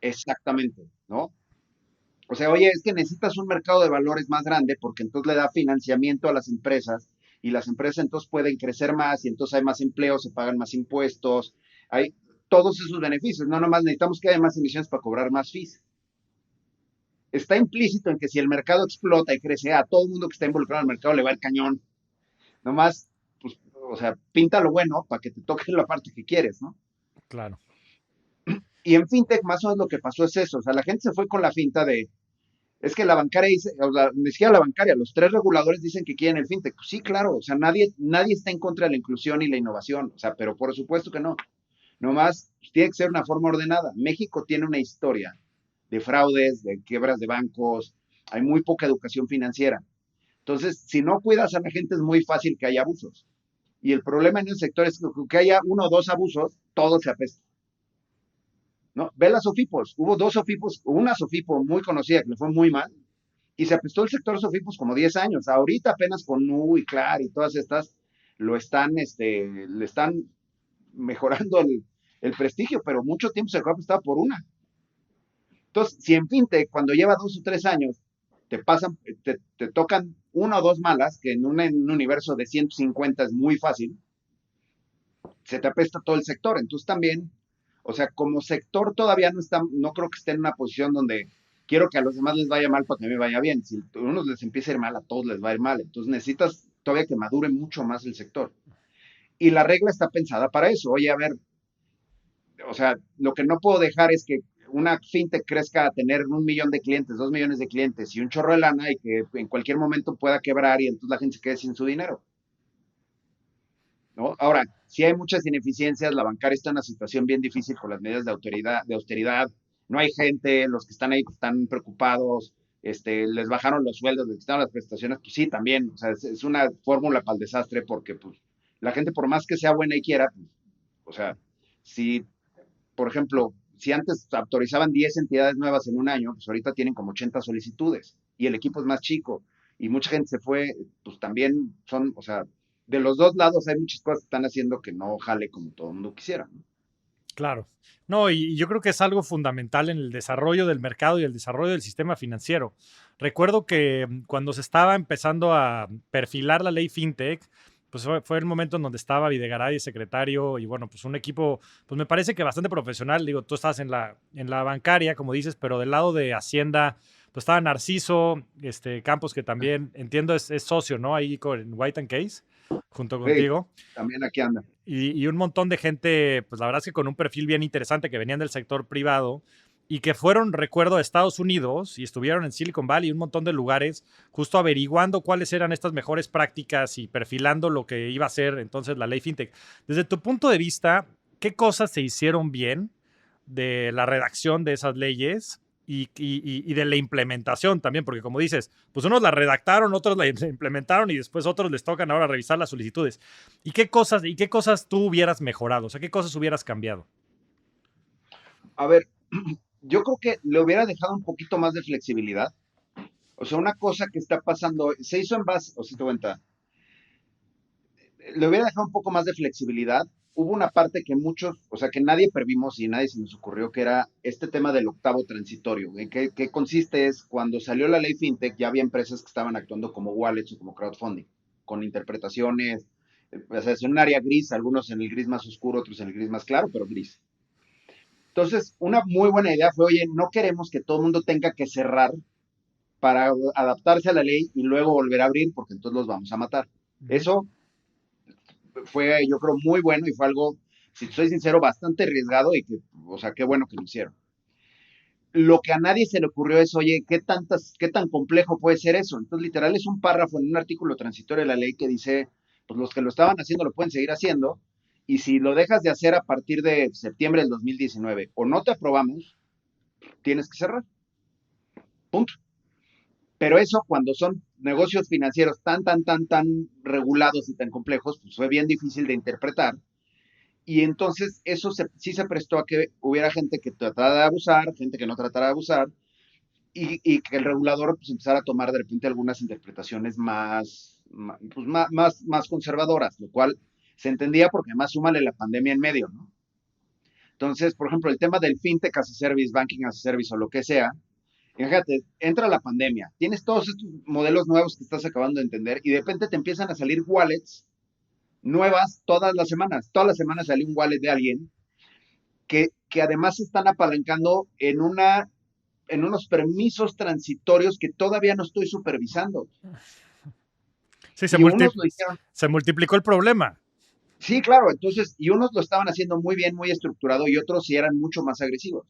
S2: exactamente, ¿no? O sea, oye, es que necesitas un mercado de valores más grande porque entonces le da financiamiento a las empresas y las empresas entonces pueden crecer más y entonces hay más empleo, se pagan más impuestos, hay todos esos beneficios. No nomás necesitamos que haya más emisiones para cobrar más fees. Está implícito en que si el mercado explota y crece, a todo el mundo que está involucrado en el mercado le va el cañón. Nomás, pues, o sea, pinta lo bueno para que te toque la parte que quieres, ¿no?
S1: claro.
S2: Y en fintech más o menos lo que pasó es eso. O sea, la gente se fue con la finta de, es que la bancaria dice, o sea, ni siquiera la bancaria, los tres reguladores dicen que quieren el fintech. Pues sí, claro, o sea, nadie está en contra de la inclusión y la innovación, o sea, pero por supuesto que no. Nomás pues, tiene que ser una forma ordenada. México tiene una historia de fraudes, de quiebras de bancos, hay muy poca educación financiera. Entonces, si no cuidas a la gente es muy fácil que haya abusos. Y el problema en el sector es que haya uno o dos abusos, todo se apesta. ¿No? Ve las Sofipos, hubo dos Sofipos, una Sofipo muy conocida que le fue muy mal, y se apestó el sector Sofipos como 10 años. Ahorita apenas con Nu y Clar y todas estas le están mejorando el prestigio, pero mucho tiempo se quedó apestado por una. Entonces, si en fintech, cuando lleva 2 o 3 años, te tocan una o dos malas, que en un universo de 150 es muy fácil, se te apesta todo el sector. Entonces también, o sea, como sector todavía no creo que esté en una posición donde quiero que a los demás les vaya mal para que a mí me vaya bien. Si a unos les empieza a ir mal, a todos les va a ir mal. Entonces necesitas todavía que madure mucho más el sector. Y la regla está pensada para eso. Oye, a ver, o sea, lo que no puedo dejar es que una fintech crezca a tener 1 millón de clientes, 2 millones de clientes y un chorro de lana y que en cualquier momento pueda quebrar y entonces la gente se quede sin su dinero. ¿No? Ahora, si hay muchas ineficiencias, la bancaria está en una situación bien difícil con las medidas de austeridad, no hay gente, los que están ahí están preocupados, les bajaron los sueldos, les quitaron las prestaciones, pues sí, también, o sea, es una fórmula para el desastre porque pues la gente por más que sea buena y quiera, pues, o sea, si, por ejemplo, si antes autorizaban 10 entidades nuevas en un año, pues ahorita tienen como 80 solicitudes y el equipo es más chico y mucha gente se fue, pues también son, o sea, de los dos lados hay muchas cosas que están haciendo que no jale como todo el mundo quisiera, ¿no?
S1: Claro. No, y yo creo que es algo fundamental en el desarrollo del mercado y el desarrollo del sistema financiero. Recuerdo que cuando se estaba empezando a perfilar la ley FinTech, pues fue el momento en donde estaba Videgaray, secretario, y bueno, pues un equipo, pues me parece que bastante profesional. Digo, tú estás en la bancaria, como dices, pero del lado de Hacienda, pues estaba Narciso, Campos, que también entiendo es socio, ¿no? Ahí con White and Case, junto
S2: Hey,
S1: contigo.
S2: también aquí anda.
S1: Y un montón de gente, pues la verdad es que con un perfil bien interesante, que venían del sector privado y que fueron, recuerdo, a Estados Unidos y estuvieron en Silicon Valley y un montón de lugares, justo averiguando cuáles eran estas mejores prácticas y perfilando lo que iba a ser entonces la ley FinTech. Desde tu punto de vista, ¿qué cosas se hicieron bien de la redacción de esas leyes y de la implementación también? Porque como dices, pues unos la redactaron, otros la implementaron y después otros les tocan ahora revisar las solicitudes. ¿Y qué cosas tú hubieras mejorado? O sea, ¿qué cosas hubieras cambiado?
S2: A ver, yo creo que le hubiera dejado un poquito más de flexibilidad. O sea, una cosa que está pasando, se hizo en base, o sea, te cuenta, le hubiera dejado un poco más de flexibilidad. Hubo una parte que muchos, o sea, que nadie previmos y nadie se nos ocurrió, que era este tema del octavo transitorio. ¿En qué consiste? Es cuando salió la ley FinTech, ya había empresas que estaban actuando como wallets o como crowdfunding, con interpretaciones, o sea, es un área gris, algunos en el gris más oscuro, otros en el gris más claro, pero gris. Entonces, una muy buena idea fue, oye, no queremos que todo el mundo tenga que cerrar para adaptarse a la ley y luego volver a abrir, porque entonces los vamos a matar.
S1: Ujú.
S2: Eso fue, yo creo, muy bueno y fue algo, si soy sincero, bastante arriesgado y que, o sea, qué bueno que lo hicieron. Lo que a nadie se le ocurrió es, oye, qué tan complejo puede ser eso? Entonces, literal, es un párrafo en un artículo transitorio de la ley que dice, pues los que lo estaban haciendo lo pueden seguir haciendo, y si lo dejas de hacer a partir de septiembre del 2019 o no te aprobamos, tienes que cerrar, punto. Pero eso cuando son negocios financieros tan regulados y tan complejos, pues fue bien difícil de interpretar. Y entonces eso sí se prestó a que hubiera gente que tratara de abusar, gente que no tratara de abusar, y que el regulador pues, empezara a tomar de repente algunas interpretaciones pues, más conservadoras, lo cual se entendía porque además súmale la pandemia en medio, ¿no? Entonces, por ejemplo, el tema del fintech as a service, banking as a service o lo que sea, fíjate, entra la pandemia, tienes todos estos modelos nuevos que estás acabando de entender y de repente te empiezan a salir wallets nuevas todas las semanas sale un wallet de alguien que además se están apalancando en unos permisos transitorios que todavía no estoy supervisando.
S1: Sí,
S2: Y unos lo hicieron.
S1: se multiplicó el problema.
S2: Sí, claro, entonces, y unos lo estaban haciendo muy bien, muy estructurado, y otros sí eran mucho más agresivos.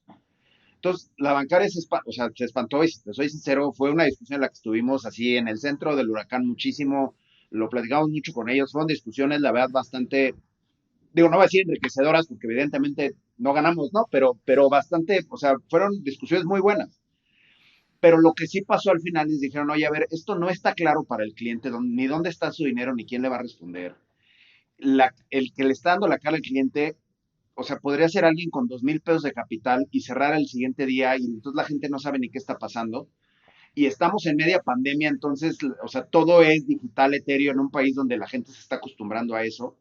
S2: Entonces, la bancaria o sea, se espantó, y si te soy sincero, fue una discusión en la que estuvimos así en el centro del huracán muchísimo, lo platicamos mucho con ellos, fueron discusiones, la verdad, bastante, digo, no voy a decir enriquecedoras, porque evidentemente no ganamos, ¿no? Pero bastante, o sea, fueron discusiones muy buenas. Pero lo que sí pasó al final es dijeron, oye, a ver, esto no está claro para el cliente, ni dónde está su dinero, ni quién le va a responder. El que le está dando la cara al cliente, o sea, podría ser alguien con 2,000 pesos de capital y cerrar el siguiente día y entonces la gente no sabe ni qué está pasando. Y estamos en media pandemia, entonces, o sea, todo es digital, etéreo, en un país donde la gente se está acostumbrando a eso.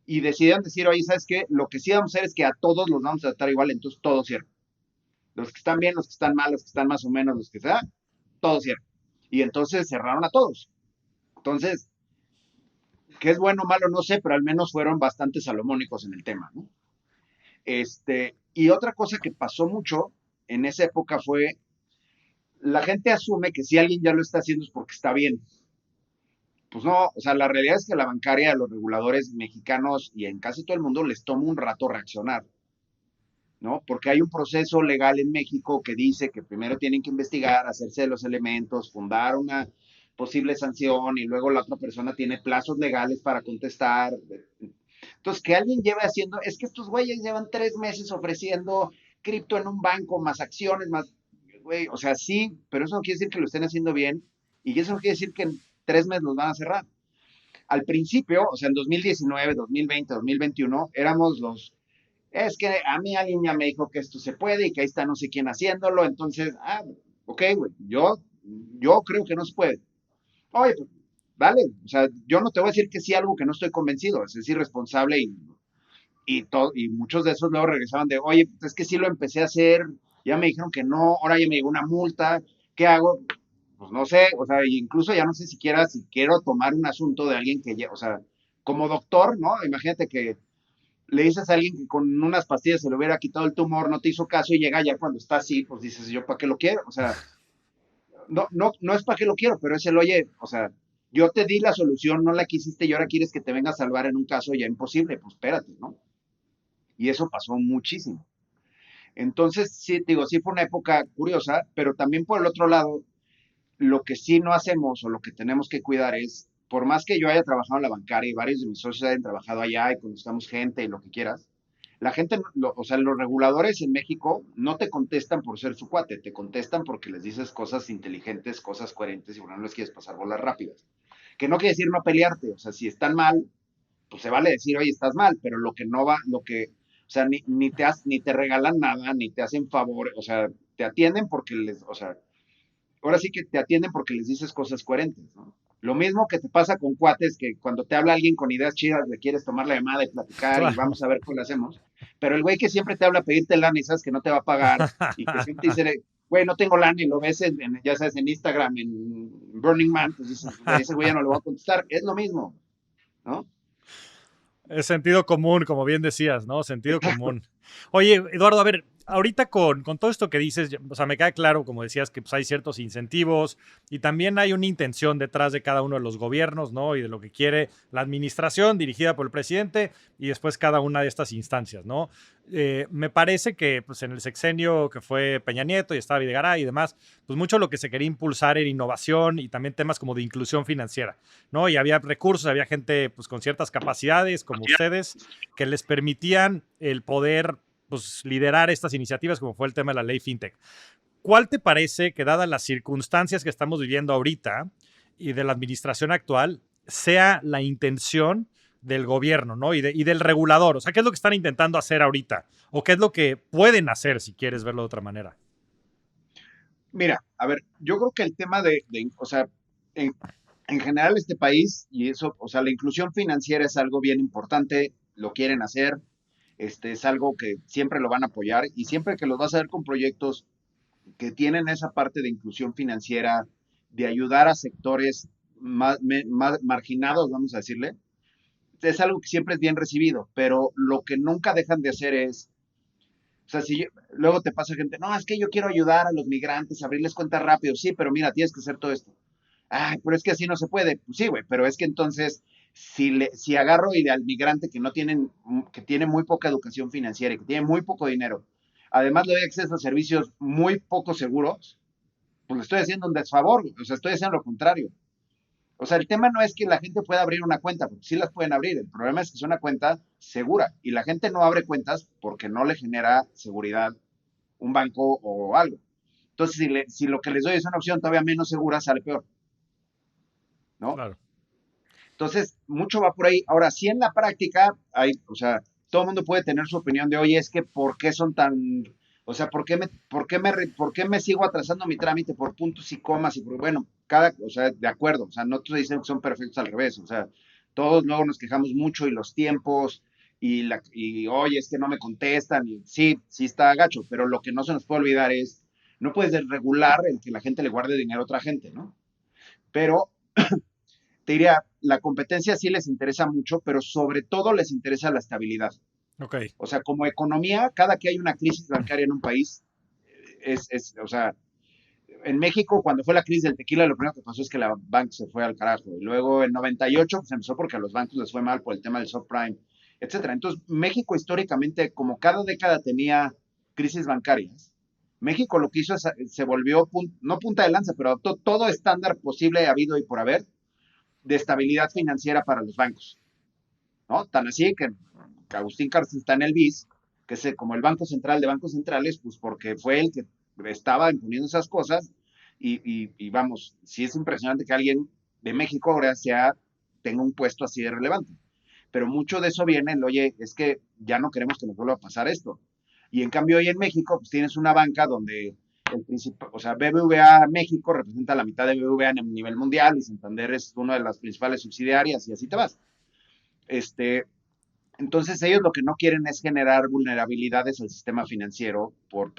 S2: Y decidieron decir, oye, ¿sabes qué? Lo que sí vamos a hacer es que a todos los vamos a tratar igual, entonces todos cierran. Los que están bien, los que están mal, los que están más o menos, los que sea, todos cierran. Y entonces cerraron a todos. Entonces, ¿qué es bueno o malo? No sé, pero al menos fueron bastante salomónicos en el tema, ¿no? Y otra cosa que pasó mucho en esa época fue, la gente asume que si alguien ya lo está haciendo es porque está bien. Pues no, o sea, la realidad es que a la bancaria, a los reguladores mexicanos y en casi todo el mundo les toma un rato reaccionar, ¿no? Porque hay un proceso legal en México que dice que primero tienen que investigar, hacerse de los elementos, fundar una posible sanción y luego la otra persona tiene plazos legales para contestar. Entonces, que alguien lleve haciendo, es que estos güeyes llevan 3 meses ofreciendo cripto en un banco, más acciones, más, güey, o sea, sí, pero eso no quiere decir que lo estén haciendo bien y eso no quiere decir que en 3 meses los van a cerrar. Al principio, o sea, en 2019, 2020, 2021, éramos es que a mí alguien ya me dijo que esto se puede y que ahí está no sé quién haciéndolo, entonces, ok, güey, yo creo que no se puede. Oye, pues, vale, o sea, yo no te voy a decir que sí algo que no estoy convencido, es irresponsable y muchos de esos luego regresaban de, oye, pues es que sí lo empecé a hacer, ya me dijeron que no, ahora ya me llegó una multa, ¿qué hago? Pues no sé, o sea, incluso ya no sé siquiera si quiero tomar un asunto de alguien que ya, o sea, como doctor, ¿no? Imagínate que le dices a alguien que con unas pastillas se le hubiera quitado el tumor, no te hizo caso y llega ya cuando está así, pues dices, yo para qué lo quiero, o sea, no es para qué lo quiero, pero es el, oye, o sea, yo te di la solución, no la quisiste y ahora quieres que te venga a salvar en un caso ya imposible, pues espérate, ¿no? Y eso pasó muchísimo. Entonces, sí, digo, sí fue una época curiosa, pero también por el otro lado, lo que sí no hacemos o lo que tenemos que cuidar es, por más que yo haya trabajado en la bancaria y varios de mis socios hayan trabajado allá y conozcamos gente y lo que quieras, la gente, o sea, los reguladores en México no te contestan por ser su cuate, te contestan porque les dices cosas inteligentes, cosas coherentes y bueno, no les quieres pasar bolas rápidas. Que no quiere decir no pelearte, o sea, si están mal, pues se vale decir, oye, estás mal, pero lo que no va, o sea, ni te regalan nada, ni te hacen favor, o sea, te atienden porque o sea, ahora sí que te atienden porque les dices cosas coherentes, ¿no? Lo mismo que te pasa con cuates, que cuando te habla alguien con ideas chidas, le quieres tomar la llamada y platicar y
S1: Claro.
S2: vamos a ver cómo lo hacemos. Pero el güey que siempre te habla a pedirte lana y sabes que no te va a pagar y que siempre te dice, güey, no tengo lana y lo ves, ya sabes, en Instagram, en Burning Man, pues dices, ese güey ya no lo va a contestar. Es lo mismo, ¿no?
S1: Es sentido común, como bien decías, ¿no? Sentido
S2: Exacto.
S1: común. Oye, Eduardo, a ver, ahorita con todo esto que dices, o sea, me queda claro, como decías, que pues, hay ciertos incentivos y también hay una intención detrás de cada uno de los gobiernos, ¿no? Y de lo que quiere la administración dirigida por el presidente y después cada una de estas instancias, ¿no? Me parece que pues, en el sexenio que fue Peña Nieto y estaba Videgaray y demás, pues mucho lo que se quería impulsar era innovación y también temas como de inclusión financiera, ¿no? Y había recursos, había gente pues, con ciertas capacidades como ustedes que les permitían el poder pues, liderar estas iniciativas, como fue el tema de la ley FinTech. ¿Cuál te parece que, dadas las circunstancias que estamos viviendo ahorita y de la administración actual, sea la intención del gobierno, ¿no? Y del regulador? O sea, ¿qué es lo que están intentando hacer ahorita? ¿O qué es lo que pueden hacer, si quieres verlo de otra manera?
S2: Mira, a ver, yo creo que el tema o sea, en, en general este país, y eso, o sea, la inclusión financiera es algo bien importante, lo quieren hacer, es algo que siempre lo van a apoyar y siempre que los vas a ver con proyectos que tienen esa parte de inclusión financiera, de ayudar a sectores más marginados, vamos a decirle, es algo que siempre es bien recibido, pero lo que nunca dejan de hacer es, o sea, luego te pasa gente, no, es que yo quiero ayudar a los migrantes, abrirles cuentas rápido, sí, pero mira, tienes que hacer todo esto. Ay, pero es que así no se puede. Pues sí, güey, pero es que entonces, si agarro y al migrante que tiene muy poca educación financiera y que tiene muy poco dinero, además le doy acceso a servicios muy poco seguros, pues le estoy haciendo un desfavor, o sea, estoy haciendo lo contrario. O sea, el tema no es que la gente pueda abrir una cuenta, porque sí las pueden abrir. El problema es que es una cuenta segura y la gente no abre cuentas porque no le genera seguridad un banco o algo. Entonces, si lo que les doy es una opción todavía menos segura, sale peor, ¿no?
S1: Claro.
S2: Entonces, mucho va por ahí. Ahora, sí en la práctica, o sea, todo el mundo puede tener su opinión de, oye, es que ¿por qué son tan, o sea, por qué me sigo atrasando mi trámite por puntos y comas? Bueno, o sea, de acuerdo, o sea, no todos dicen que son perfectos al revés, o sea, todos luego nos quejamos mucho y los tiempos y oye, es que no me contestan, y sí, sí está gacho, pero lo que no se nos puede olvidar es, no puedes regular el que la gente le guarde dinero a otra gente, ¿no? Pero te diría, la competencia sí les interesa mucho, pero sobre todo les interesa la estabilidad.
S1: Ok.
S2: O sea, como economía, cada que hay una crisis bancaria en un país, o sea, en México, cuando fue la crisis del tequila, lo primero que pasó es que la banca se fue al carajo. Y luego en 98, pues empezó porque a los bancos les fue mal por el tema del subprime, etcétera. Entonces, México históricamente, como cada década tenía crisis bancarias, México lo que hizo es, se volvió, no punta de lanza, pero adoptó todo estándar posible habido y por haber de estabilidad financiera para los bancos, ¿no? Tan así que Agustín Carstens está en el BIS, que es como el Banco Central de Bancos Centrales, pues porque fue el que estaba imponiendo esas cosas y vamos, sí es impresionante que alguien de México ahora tenga un puesto así de relevante. Pero mucho de eso viene oye, es que ya no queremos que nos vuelva a pasar esto. Y en cambio hoy en México, pues tienes una banca donde el principal, o sea, BBVA México representa la mitad de BBVA en el nivel mundial y Santander es una de las principales subsidiarias y así te vas. Este, entonces ellos lo que no quieren es generar vulnerabilidades al sistema financiero por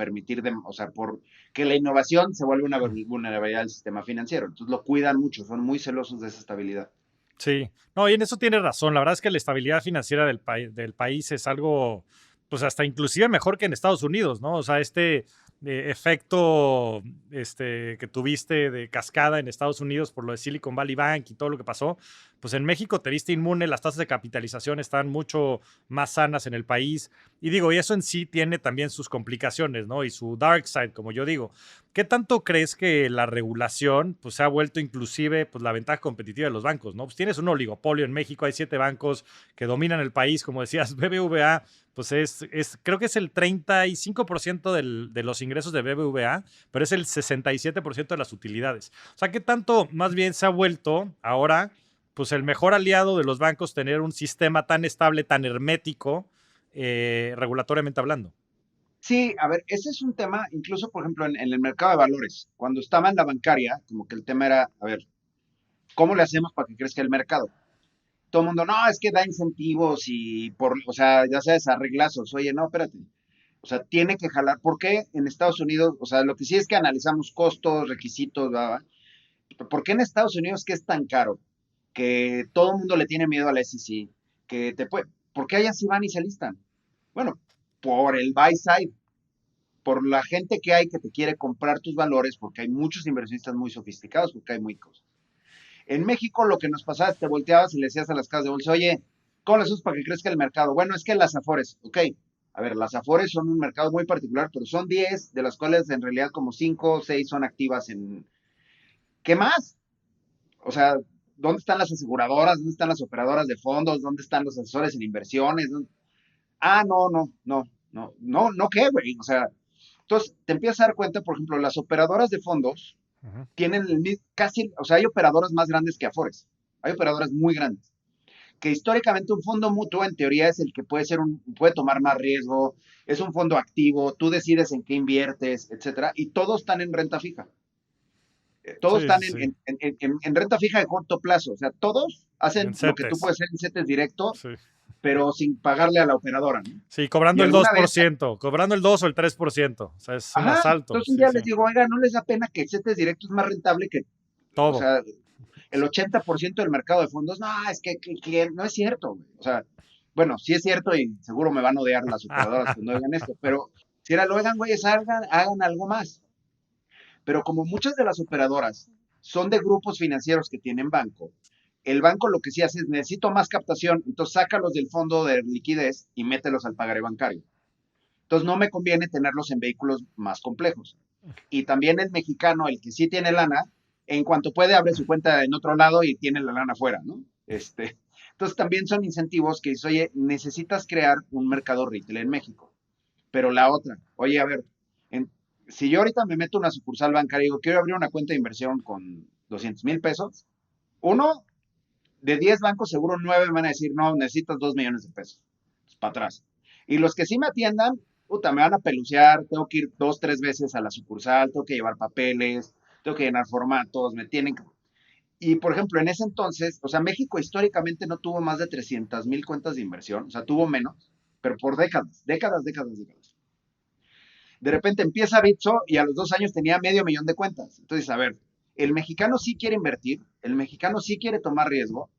S2: o sea, por que la innovación se vuelva una vulnerabilidad al sistema financiero. Entonces lo cuidan mucho, son muy celosos de esa estabilidad.
S1: Sí, no, y en eso tiene razón. La verdad es que la estabilidad financiera del país es algo, pues hasta inclusive mejor que en Estados Unidos, ¿no? O sea, este efecto que tuviste de cascada en Estados Unidos por lo de Silicon Valley Bank y todo lo que pasó, pues en México te viste inmune, las tasas de capitalización están mucho más sanas en el país. Y digo, y eso en sí tiene también sus complicaciones, ¿no? Y su dark side, como yo digo. ¿Qué tanto crees que la regulación pues, se ha vuelto inclusive pues, la ventaja competitiva de los bancos? ¿No? Pues tienes un oligopolio en México, hay 7 bancos que dominan el país, como decías, BBVA, pues creo que es el 35% de los ingresos de BBVA, pero es el 67% de las utilidades. O sea, ¿qué tanto más bien se ha vuelto ahora pues el mejor aliado de los bancos tener un sistema tan estable, tan hermético, regulatoriamente hablando?
S2: Sí, a ver, ese es un tema, incluso por ejemplo en el mercado de valores, cuando estaba en la bancaria, como que el tema era, a ver, ¿cómo le hacemos para que crezca el mercado? Todo el mundo, no, es que da incentivos o sea, ya sabes, arreglazos. Oye, no, espérate. O sea, tiene que jalar. ¿Por qué en Estados Unidos? O sea, lo que sí es que analizamos costos, requisitos, ¿verdad? ¿Por qué en Estados Unidos que es tan caro? Que todo el mundo le tiene miedo a la SEC, ¿por qué allá sí van y se listan? Bueno, por el buy side, por la gente que hay que te quiere comprar tus valores, porque hay muchos inversionistas muy sofisticados, porque hay muy costos. En México lo que nos pasaba es que te volteabas y le decías a las casas de bolsa, oye, ¿cómo le haces para que crezca el mercado? Bueno, es que las Afores, ok. A ver, las Afores son un mercado muy particular, pero son 10, de las cuales en realidad como 5 o 6 son activas en... ¿Qué más? O sea, ¿dónde están las aseguradoras? ¿Dónde están las operadoras de fondos? ¿Dónde están los asesores en inversiones? Ah, no, no, no. No, ¿qué, güey? O sea, entonces te empiezas a dar cuenta, por ejemplo, las operadoras de fondos
S1: Ujú.
S2: tienen casi, o sea, hay operadoras más grandes que Afores, hay operadoras muy grandes, que históricamente un fondo mutuo en teoría es el que puede tomar más riesgo, es un fondo activo, tú decides en qué inviertes, etcétera, y todos están en renta fija. Todos
S1: Sí,
S2: están
S1: sí, sí.
S2: en renta fija de corto plazo, o sea, todos
S1: En
S2: hacen lo que tú
S1: CETES.
S2: puedes hacer en CETES directo,
S1: Sí.
S2: pero sin pagarle a la operadora, ¿no?
S1: Sí,
S2: Y
S1: cobrando el dos
S2: alguna
S1: por
S2: vez,
S1: ciento, cobrando el 2 o el 3%. O sea, es
S2: ajá,
S1: más alto.
S2: entonces un
S1: Sí,
S2: día
S1: sí.
S2: les digo, oiga, ¿no les da pena que CETES directo es más rentable que, o
S1: Todo.
S2: sea, el 80% del mercado de fondos? No, es que no es cierto, güey. O sea, bueno, sí es cierto y seguro me van a odiar las operadoras cuando oigan esto, pero si era lo oigan, güeyes, hagan algo más. Pero como muchas de las operadoras son de grupos financieros que tienen banco, el banco lo que sí hace es necesito más captación, entonces sácalos del fondo de liquidez y mételos al pagaré bancario. Entonces no me conviene tenerlos en vehículos más complejos. Y también el mexicano, el que sí tiene lana, en cuanto puede abre su cuenta en otro lado y tiene la lana afuera, ¿no? Entonces también son incentivos que dice, oye, necesitas crear un mercado retail en México. Pero la otra, oye, a ver, en, si yo ahorita me meto a una sucursal bancaria y digo, quiero abrir una cuenta de inversión con 200,000 pesos, uno de 10 bancos, seguro 9 me van a decir, no, necesitas 2 millones de pesos. Pues, para atrás. Y los que sí me atiendan, puta, me van a pelucear, tengo que ir 2, 3 veces a la sucursal, tengo que llevar papeles, tengo que llenar formatos, me tienen que... Y por ejemplo, en ese entonces, o sea, México históricamente no tuvo más de 300,000 cuentas de inversión, o sea, tuvo menos, pero por décadas. De repente empieza Bitso y a los 2 años tenía medio millón de cuentas. Entonces, a ver, el mexicano sí quiere invertir, el mexicano sí quiere tomar riesgo,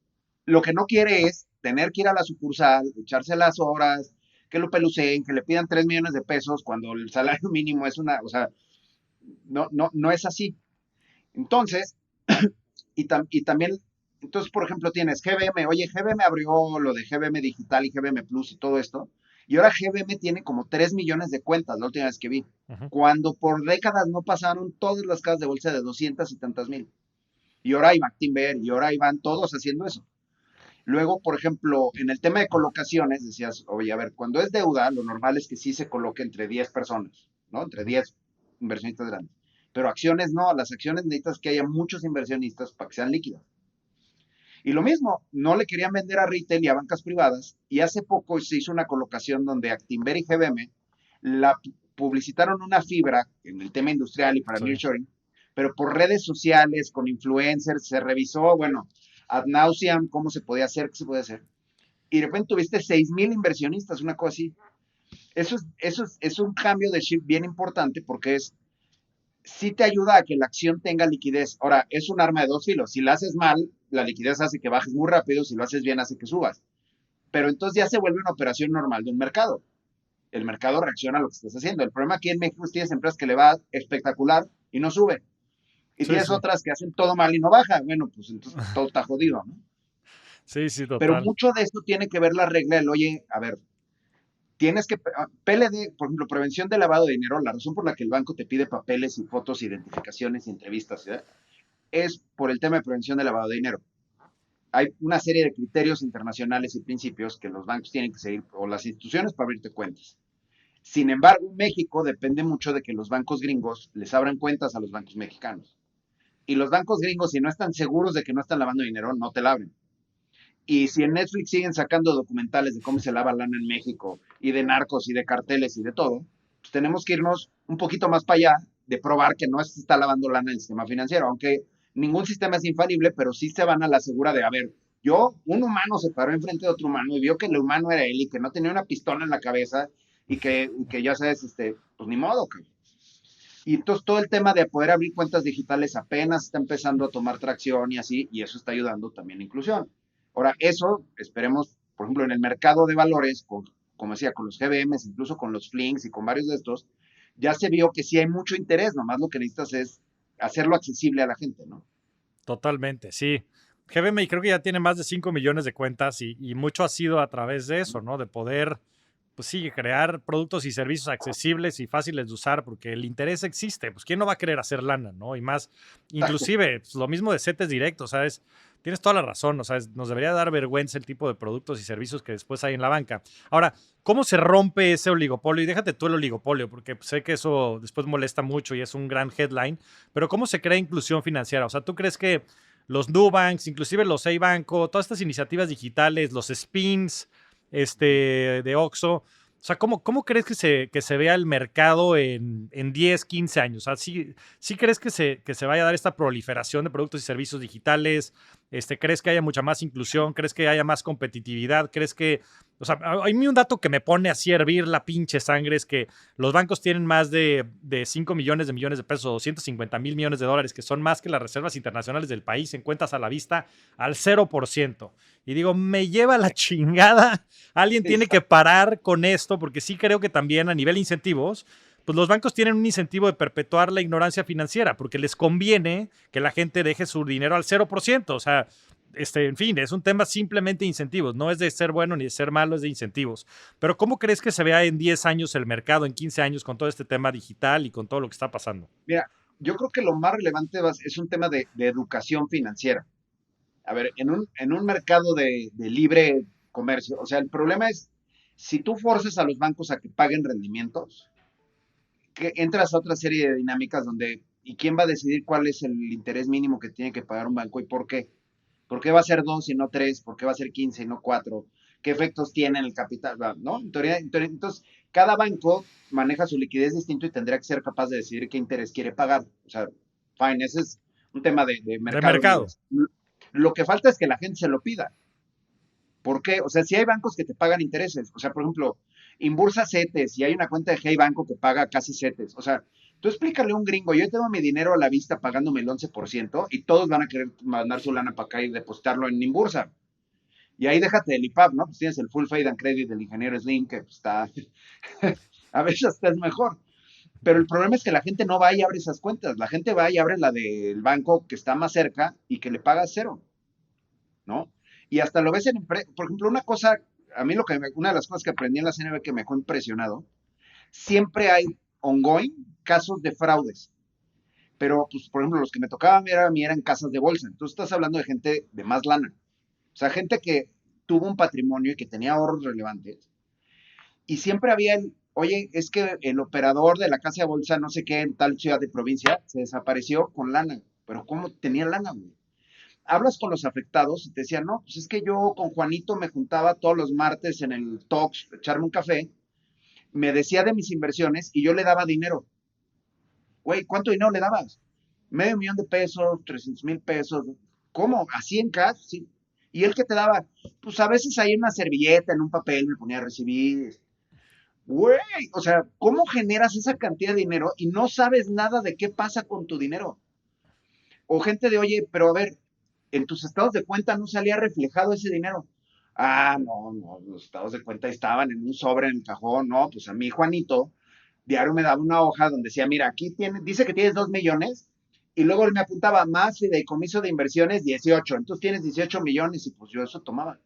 S2: lo que no quiere es tener que ir a la sucursal, echarse las horas, que lo peluceen, que le pidan 3 millones de pesos cuando el salario mínimo es una, o sea, no es así. Entonces, y también, entonces, por ejemplo, tienes GBM, oye, GBM abrió lo de GBM Digital y GBM Plus y todo esto, y ahora GBM tiene como 3 millones de cuentas, la última vez que vi,
S1: Ujú.
S2: cuando por décadas no pasaron todas las casas de bolsa de 200 y tantas mil. Y ahora hay Timber, y ahora iban todos haciendo eso. Luego, por ejemplo, en el tema de colocaciones, decías, oye, a ver, cuando es deuda, lo normal es que sí se coloque entre 10 personas, ¿no? Entre
S1: Ujú.
S2: 10 inversionistas grandes. Pero acciones no, las acciones necesitas que haya muchos inversionistas para que sean líquidas. Y lo mismo, no le querían vender a retail y a bancas privadas, y hace poco se hizo una colocación donde Actinver y GBM la publicitaron una fibra en el tema industrial y para
S1: Sí.
S2: nearshoring, pero por redes sociales, con influencers, se revisó, bueno, ad nauseam, cómo se podía hacer, qué se podía hacer. Y de repente tuviste 6,000 inversionistas, una cosa así. Eso es un cambio de chip bien importante porque sí te ayuda a que la acción tenga liquidez. Ahora, es un arma de dos filos. Si la haces mal, la liquidez hace que bajes muy rápido, si lo haces bien, hace que subas. Pero entonces ya se vuelve una operación normal de un mercado. El mercado reacciona a lo que estás haciendo. El problema aquí en México es que tienes empresas que le va espectacular y no sube. Y
S1: Sí,
S2: tienes
S1: sí.
S2: otras que hacen todo mal y no baja. Bueno, pues entonces todo está jodido, ¿no?
S1: Sí, sí,
S2: Pero
S1: total.
S2: mucho de esto tiene que ver la regla del, oye, a ver, tienes que, PLD, por ejemplo, prevención de lavado de dinero, la razón por la que el banco te pide papeles y fotos, identificaciones y entrevistas, ¿eh? Es por el tema de prevención de lavado de dinero. Hay una serie de criterios internacionales y principios que los bancos tienen que seguir, o las instituciones, para abrirte cuentas. Sin embargo, México depende mucho de que los bancos gringos les abran cuentas a los bancos mexicanos. Y los bancos gringos, si no están seguros de que no están lavando dinero, no te la abren. Y si en Netflix siguen sacando documentales de cómo se lava lana en México, y de narcos, y de carteles, y de todo, pues tenemos que irnos un poquito más para allá de probar que no se está lavando lana en el sistema financiero, aunque ningún sistema es infalible, pero sí se van a la segura de, a ver, un humano se paró enfrente de otro humano y vio que el humano era él y que no tenía una pistola en la cabeza y que ya sabes, pues ni modo, cabrón. Y entonces todo el tema de poder abrir cuentas digitales apenas está empezando a tomar tracción y así, y eso está ayudando también a inclusión. Ahora, eso esperemos, por ejemplo, en el mercado de valores, como decía, con los GBMs, incluso con los Flinks y con varios de estos, ya se vio que sí hay mucho interés, nomás lo que necesitas es hacerlo accesible a la gente, ¿no?
S1: Totalmente, sí. GBM creo que ya tiene más de 5 millones de cuentas y mucho ha sido a través de eso, ¿no? De poder, pues sí, crear productos y servicios accesibles y fáciles de usar porque el interés existe. Pues quién no va a querer hacer lana, ¿no? Y más,
S2: Exacto.
S1: inclusive, pues, lo mismo de CETES directos, ¿sabes? Tienes toda la razón, o sea, nos debería dar vergüenza el tipo de productos y servicios que después hay en la banca. Ahora, ¿cómo se rompe ese oligopolio? Y déjate tú el oligopolio, porque sé que eso después molesta mucho y es un gran headline, pero ¿cómo se crea inclusión financiera? O sea, ¿tú crees que los Nubanks, inclusive los Banco, todas estas iniciativas digitales, los spins de Oxxo, o sea, ¿cómo crees que se vea el mercado en 10, 15 años? O sea, ¿sí crees que se vaya a dar esta proliferación de productos y servicios digitales? ¿Crees que haya mucha más inclusión? ¿Crees que haya más competitividad? ¿Crees que, o sea, hay un dato que me pone así a hervir la pinche sangre, es que los bancos tienen más de 5 millones de pesos, 250,000 millones de dólares, que son más que las reservas internacionales del país en cuentas a la vista al 0%? Y digo, me lleva la chingada. Alguien tiene que parar con esto, porque sí creo que también a nivel incentivos, pues los bancos tienen un incentivo de perpetuar la ignorancia financiera, porque les conviene que la gente deje su dinero al 0%. O sea, en fin, es un tema simplemente de incentivos, no es de ser bueno ni de ser malo, es de incentivos. Pero ¿cómo crees que se vea en 10 años el mercado, en 15 años con todo este tema digital y con todo lo que está pasando?
S2: Mira, yo creo que lo más relevante es un tema de educación financiera. A ver, en un mercado de libre comercio, o sea, el problema es, si tú forzas a los bancos a que paguen rendimientos, que entras a otra serie de dinámicas donde, ¿y quién va a decidir cuál es el interés mínimo que tiene que pagar un banco y por qué? ¿Por qué va a ser 2 y no 3? ¿Por qué va a ser 15 y no 4? ¿Qué efectos tiene en el capital? ¿No? Entonces, cada banco maneja su liquidez distinto y tendría que ser capaz de decidir qué interés quiere pagar. O sea, fine, ese es un tema de
S1: De
S2: mercado libre.
S1: mercado.
S2: Lo que falta es que la gente se lo pida. ¿Por qué? O sea, si hay bancos que te pagan intereses, o sea, por ejemplo, Inbursa CETES y hay una cuenta de Hey Banco que paga casi CETES. O sea, tú explícale a un gringo, yo tengo mi dinero a la vista pagándome el 11% y todos van a querer mandar su lana para acá y depositarlo en Inbursa. Y ahí déjate del IPAP, ¿no? Pues tienes el Full Faith and Credit del ingeniero Slim, que pues, está, a veces hasta es mejor. Pero el problema es que la gente no va y abre esas cuentas. La gente va y abre la del banco que está más cerca y que le paga cero, ¿no? Y hasta lo ves por ejemplo, una cosa, a mí una de las cosas que aprendí en la CNB que me dejó impresionado, siempre hay ongoing casos de fraudes. Pero, pues, por ejemplo, los que me tocaban a mí eran casas de bolsa. Entonces estás hablando de gente de más lana. O sea, gente que tuvo un patrimonio y que tenía ahorros relevantes. Y siempre había oye, es que el operador de la casa de bolsa, no sé qué, en tal ciudad de provincia, se desapareció con lana. Pero ¿cómo tenía lana, güey? Hablas con los afectados y te decían, no, pues es que yo con Juanito me juntaba todos los martes en el Tox, echarme un café, me decía de mis inversiones y yo le daba dinero. Güey, ¿cuánto dinero le dabas? $500,000, 300,000 pesos. ¿Cómo? ¿Así en cash? Sí. ¿Y él que te daba? Pues a veces ahí en una servilleta, en un papel, me ponía a recibir. Güey, o sea, ¿cómo generas esa cantidad de dinero y no sabes nada de qué pasa con tu dinero? O gente de, oye, pero a ver, en tus estados de cuenta no salía reflejado ese dinero. Ah, no, no, los estados de cuenta estaban en un sobre en el cajón, no, pues a mí Juanito diario me daba una hoja donde decía, mira, aquí dice que tienes 2 millones, y luego él me apuntaba más fideicomiso de inversiones 18, entonces tienes 18 millones, y pues yo eso tomaba.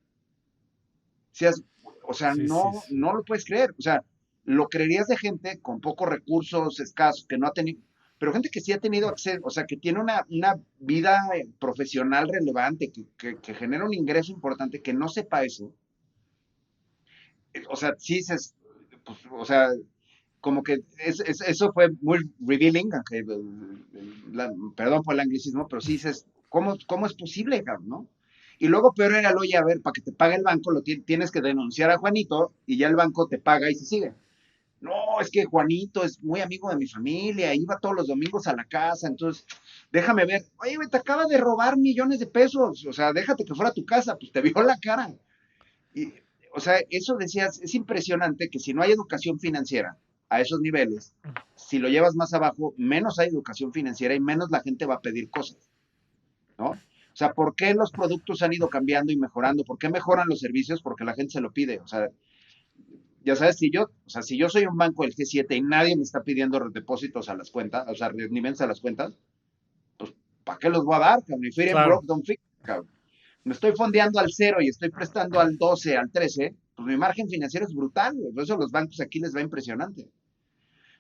S2: O sea,
S1: Sí, sí.
S2: no lo puedes creer, o sea, lo creerías de gente con pocos recursos escasos, que no ha tenido, pero gente que sí ha tenido acceso, o sea, que tiene una vida profesional relevante, que genera un ingreso importante, que no sepa eso. O sea, sí, pues, o sea, como que eso fue muy revealing, aunque, perdón por el anglicismo, pero sí dices, ¿cómo es posible, cabrón, no? Y luego peor era, oye, a ver, para que te pague el banco, tienes que denunciar a Juanito y ya el banco te paga y se sigue. No, es que Juanito es muy amigo de mi familia, iba todos los domingos a la casa, entonces, déjame ver, oye, te acaba de robar millones de pesos, o sea, déjate que fuera a tu casa, pues te vio la cara. Y, o sea, eso decías, es impresionante que si no hay educación financiera a esos niveles, si lo llevas más abajo, menos hay educación financiera y menos la gente va a pedir cosas, ¿no? O sea, ¿por qué los productos han ido cambiando y mejorando? ¿Por qué mejoran los servicios? Porque la gente se lo pide. O sea, ya sabes, si yo soy un banco del G7 y nadie me está pidiendo depósitos a las cuentas, o sea, rendimientos a las cuentas, pues, ¿para qué los voy a dar? Cabrón? If it ain't
S1: Claro.
S2: broke, don't fix it, cabrón. Me estoy fondeando al 0 y estoy prestando al 12, al 13, pues mi margen financiero es brutal, güey. Por eso a los bancos aquí les va impresionante.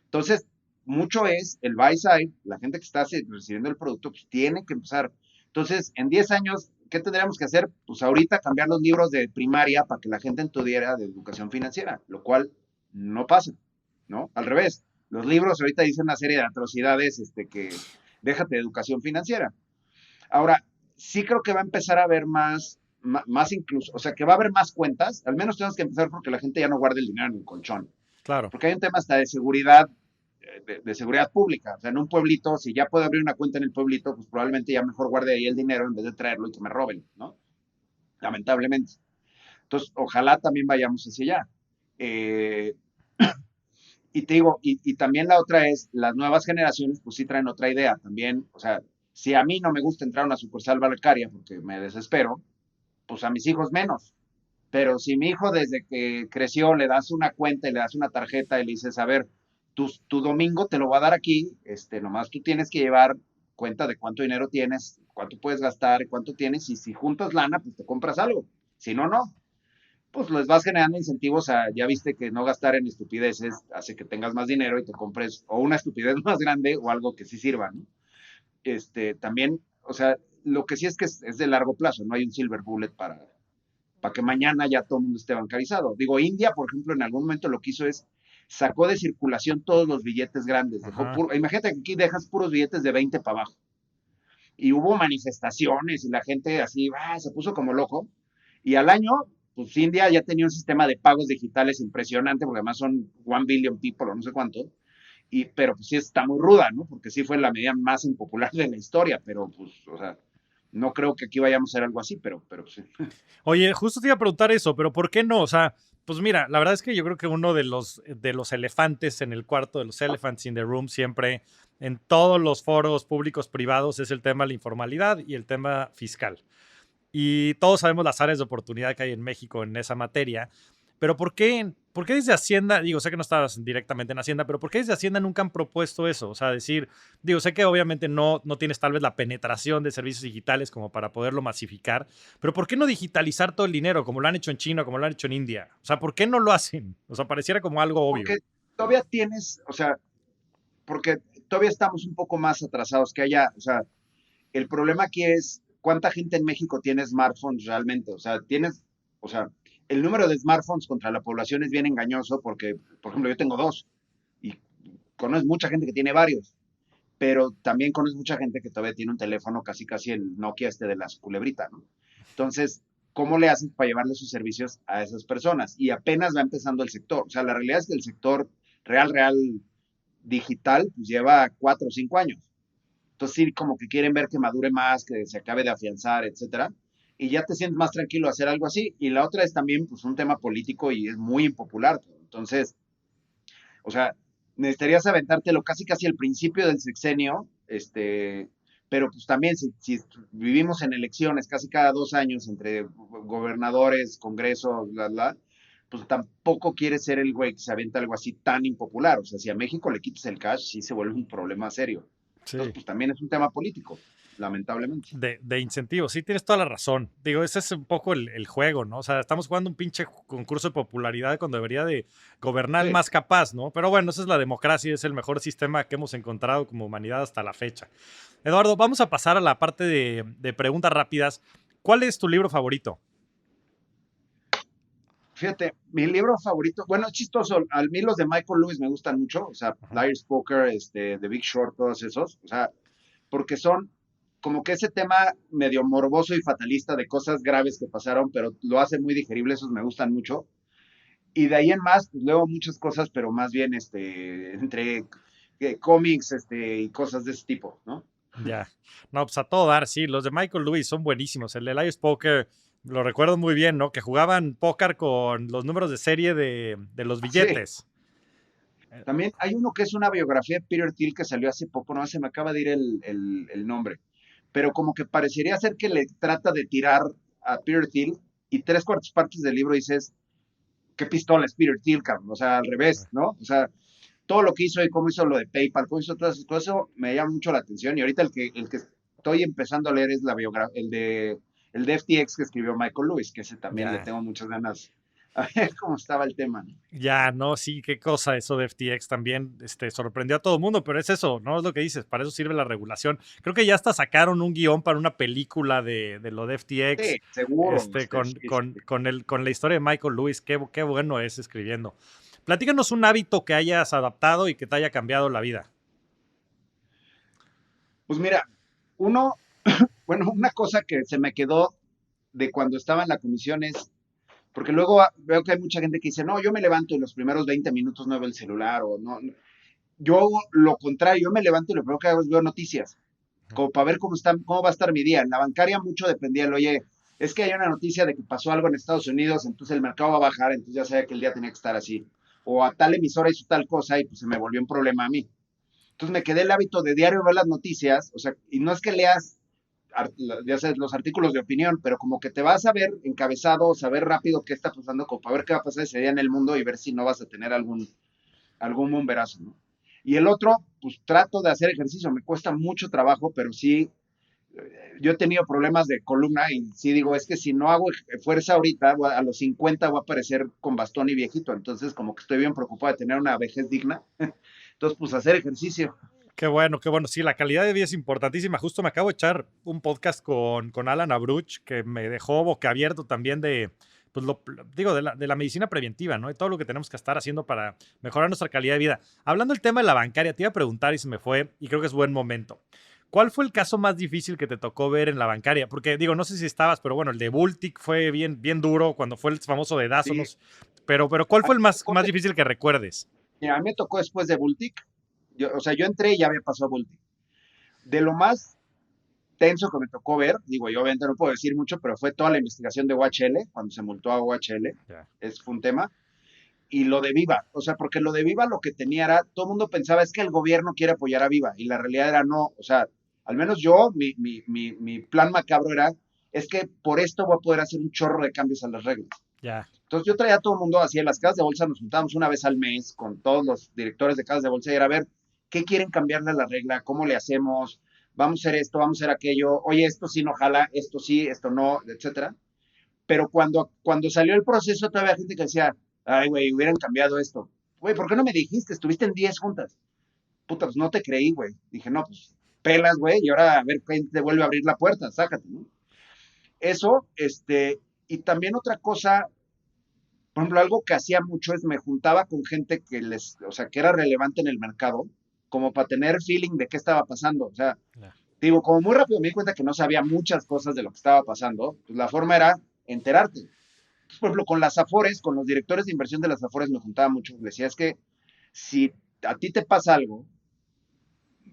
S2: Entonces, mucho es el buy side, la gente que está recibiendo el producto, pues tiene que empezar. Entonces, en 10 años, ¿qué tendríamos que hacer? Pues ahorita cambiar los libros de primaria para que la gente entendiera de educación financiera, lo cual no pasa, ¿no? Al revés, los libros ahorita dicen una serie de atrocidades, que déjate de educación financiera. Ahora, sí creo que va a empezar a haber más incluso, o sea, que va a haber más cuentas, al menos tenemos que empezar porque la gente ya no guarda el dinero en el colchón,
S1: Claro.
S2: porque hay un tema hasta de seguridad, de seguridad pública, o sea, en un pueblito, si ya puedo abrir una cuenta en el pueblito, pues probablemente ya mejor guarde ahí el dinero en vez de traerlo y que me roben, ¿no? Lamentablemente. Entonces, ojalá también vayamos hacia allá. Eh, y te digo, y también la otra es, las nuevas generaciones pues sí traen otra idea también, o sea, si a mí no me gusta entrar a una sucursal bancaria porque me desespero, pues a mis hijos menos. Pero si mi hijo desde que creció le das una cuenta y le das una tarjeta y le dices, a ver, tu domingo te lo va a dar aquí, nomás tú tienes que llevar cuenta de cuánto dinero tienes, cuánto puedes gastar, cuánto tienes, y si juntas lana, pues te compras algo. Si no, no. Pues les vas generando incentivos a, ya viste que no gastar en estupideces hace que tengas más dinero y te compres o una estupidez más grande o algo que sí sirva, ¿no? También, o sea, lo que sí es que es de largo plazo, no hay un silver bullet para que mañana ya todo el mundo esté bancarizado. Digo, India, por ejemplo, en algún momento lo que hizo es sacó de circulación todos los billetes grandes.
S1: Ajá.
S2: Imagínate que aquí dejas puros billetes de 20 para abajo. Y hubo manifestaciones y la gente así se puso como loco. Y al año, pues India ya tenía un sistema de pagos digitales impresionante, porque además son 1 billion people o no sé cuánto. Pero pues sí está muy ruda, ¿no? Porque sí fue la medida más impopular de la historia, pero pues, o sea, no creo que aquí vayamos a hacer algo así, pero sí.
S1: Oye, justo te iba a preguntar eso, pero ¿por qué no? O sea, pues mira, la verdad es que yo creo que uno de los elefantes en el cuarto, de los elephants in the room, siempre en todos los foros públicos privados es el tema de la informalidad y el tema fiscal. Y todos sabemos las áreas de oportunidad que hay en México en esa materia. Pero ¿por qué desde Hacienda, digo, sé que no estabas directamente en Hacienda, pero ¿por qué desde Hacienda nunca han propuesto eso? O sea, decir, digo, sé que obviamente no tienes tal vez la penetración de servicios digitales como para poderlo masificar, pero ¿por qué no digitalizar todo el dinero como lo han hecho en China, como lo han hecho en India? O sea, ¿por qué no lo hacen? O sea, pareciera como algo obvio.
S2: Porque todavía tienes, o sea, porque todavía estamos un poco más atrasados que allá. O sea, el problema aquí es cuánta gente en México tiene smartphones realmente. O sea, el número de smartphones contra la población es bien engañoso porque, por ejemplo, yo tengo dos y conozco mucha gente que tiene varios, pero también conozco mucha gente que todavía tiene un teléfono casi casi el Nokia de las culebritas, ¿no? Entonces, ¿cómo le haces para llevarle sus servicios a esas personas? Y apenas va empezando el sector. O sea, la realidad es que el sector real digital pues lleva 4 o 5 años. Entonces sí, como que quieren ver que madure más, que se acabe de afianzar, etcétera. Y ya te sientes más tranquilo a hacer algo así. Y la otra es también pues un tema político y es muy impopular. Entonces, o sea, necesitarías aventártelo casi casi al principio del sexenio, pero pues también si vivimos en elecciones casi cada 2 años entre gobernadores, congreso, bla, bla, pues tampoco quiere ser el güey que se avienta algo así tan impopular. O sea, si a México le quitas el cash, sí se vuelve un problema serio. Entonces,
S1: Sí.
S2: pues también es un tema político, lamentablemente.
S1: De incentivos, sí, tienes toda la razón. Digo, ese es un poco el juego, ¿no? O sea, estamos jugando un pinche concurso de popularidad cuando debería de gobernar el
S2: Sí.
S1: más capaz, ¿no? Pero bueno, esa es la democracia, es el mejor sistema que hemos encontrado como humanidad hasta la fecha. Eduardo, vamos a pasar a la parte de preguntas rápidas. ¿Cuál es tu libro favorito?
S2: Fíjate, mi libro favorito, bueno, es chistoso, a mí los de Michael Lewis me gustan mucho, o sea,
S1: Ajá.
S2: Liar's Poker, The Big Short, todos esos, o sea, porque son como que ese tema medio morboso y fatalista de cosas graves que pasaron, pero lo hace muy digerible, esos me gustan mucho. Y de ahí en más, pues leo muchas cosas, pero más bien entre cómics y cosas de ese tipo, ¿no?
S1: Ya. No, pues a todo dar, sí. Los de Michael Lewis son buenísimos. El de Elias Poker, lo recuerdo muy bien, ¿no? Que jugaban póker con los números de serie de los
S2: Sí,
S1: billetes.
S2: también hay uno que es una biografía de Peter Thiel que salió hace poco, no se me acaba de ir el nombre, pero como que parecería ser que le trata de tirar a Peter Thiel y 3/4 partes del libro dices, qué pistola es Peter Thiel, cabrón, o sea, al revés, ¿no? O sea, todo lo que hizo y cómo hizo lo de PayPal, cómo hizo todas esas cosas, eso me llama mucho la atención y ahorita el que estoy empezando a leer es la biografía, el de FTX que escribió Michael Lewis, que ese también le
S1: Ya.
S2: tengo muchas ganas a ver cómo estaba el tema, ¿no?
S1: Ya, no, sí, qué cosa eso de FTX también, sorprendió a todo el mundo, pero es eso, ¿no? Es lo que dices, para eso sirve la regulación. Creo que ya hasta sacaron un guión para una película de lo de
S2: Sí,
S1: FTX,
S2: seguro, sí, sí, sí.
S1: con la historia de Michael Lewis, qué bueno es escribiendo. Platícanos un hábito que hayas adaptado y que te haya cambiado la vida.
S2: Pues mira, uno, bueno, una cosa que se me quedó de cuando estaba en la comisión es, porque luego veo que hay mucha gente que dice, no, yo me levanto y los primeros 20 minutos no veo el celular o no. Yo hago lo contrario, yo me levanto y lo primero que hago es veo noticias, como para ver cómo va a estar mi día. En la bancaria mucho dependía del, oye, es que hay una noticia de que pasó algo en Estados Unidos, entonces el mercado va a bajar, entonces ya sabía que el día tenía que estar así. O a tal emisora hizo tal cosa y pues se me volvió un problema a mí. Entonces me quedé el hábito de diario ver las noticias, o sea, y no es que leas, ya sabes, los artículos de opinión, pero como que te vas a ver encabezado, saber rápido qué está pasando, como para ver qué va a pasar ese día en el mundo y ver si no vas a tener algún bomberazo, ¿no? Y el otro, pues trato de hacer ejercicio, me cuesta mucho trabajo, pero sí, yo he tenido problemas de columna y sí digo, es que si no hago fuerza ahorita, a los 50 voy a aparecer con bastón y viejito, entonces como que estoy bien preocupado de tener una vejez digna, entonces pues hacer ejercicio.
S1: Qué bueno, qué bueno. Sí, la calidad de vida es importantísima. Justo me acabo de echar un podcast con Alan Abruch que me dejó boquiabierto también de, pues digo, de la medicina preventiva, ¿no? De todo lo que tenemos que estar haciendo para mejorar nuestra calidad de vida. Hablando del tema de la bancaria, te iba a preguntar y se me fue, y creo que es buen momento. ¿Cuál fue el caso más difícil que te tocó ver en la bancaria? Porque digo, no sé si estabas, pero bueno, el de Bultic fue bien, bien duro cuando fue el famoso de
S2: Sí,
S1: Dazonos. Pero ¿cuál
S2: a
S1: fue
S2: mí
S1: el más difícil que recuerdes?
S2: mira, a mí me tocó después de Bultic, o sea, yo entré y ya había pasado Bultic. De lo más tenso que me tocó ver, digo, yo obviamente no puedo decir mucho, pero fue toda la investigación de OHL, cuando se multó a OHL,
S1: Ya.
S2: fue un tema, y lo de Viva, o sea, porque lo de Viva lo que tenía era, todo el mundo pensaba es que el gobierno quiere apoyar a Viva, y la realidad era no, o sea, al menos yo, mi plan macabro era, es que por esto voy a poder hacer un chorro de cambios a las reglas.
S1: Ya.
S2: Entonces yo traía a todo el mundo así en las casas de bolsa, nos juntábamos una vez al mes con todos los directores de casas de bolsa y era a ver qué quieren cambiarle a la regla, cómo le hacemos, vamos a hacer esto, vamos a hacer aquello, oye, esto sí no jala, esto sí, esto no, etcétera. Pero cuando salió el proceso todavía había gente que decía, ay, güey, hubieran cambiado esto. Güey, ¿por qué no me dijiste? Estuviste en 10 juntas. Puta, pues no te creí, güey. Dije, no, pues pelas, güey, y ahora a ver quién te vuelve a abrir la puerta, sácate, ¿no? Eso, y también otra cosa, por ejemplo, algo que hacía mucho es me juntaba con gente o sea, que era relevante en el mercado, como para tener feeling de qué estaba pasando. O sea,
S1: Ya.
S2: digo, como muy rápido me di cuenta que no sabía muchas cosas de lo que estaba pasando, pues la forma era enterarte. Entonces, por ejemplo, con las Afores, con los directores de inversión de las Afores me juntaba mucho. Les decía, es que si a ti te pasa algo,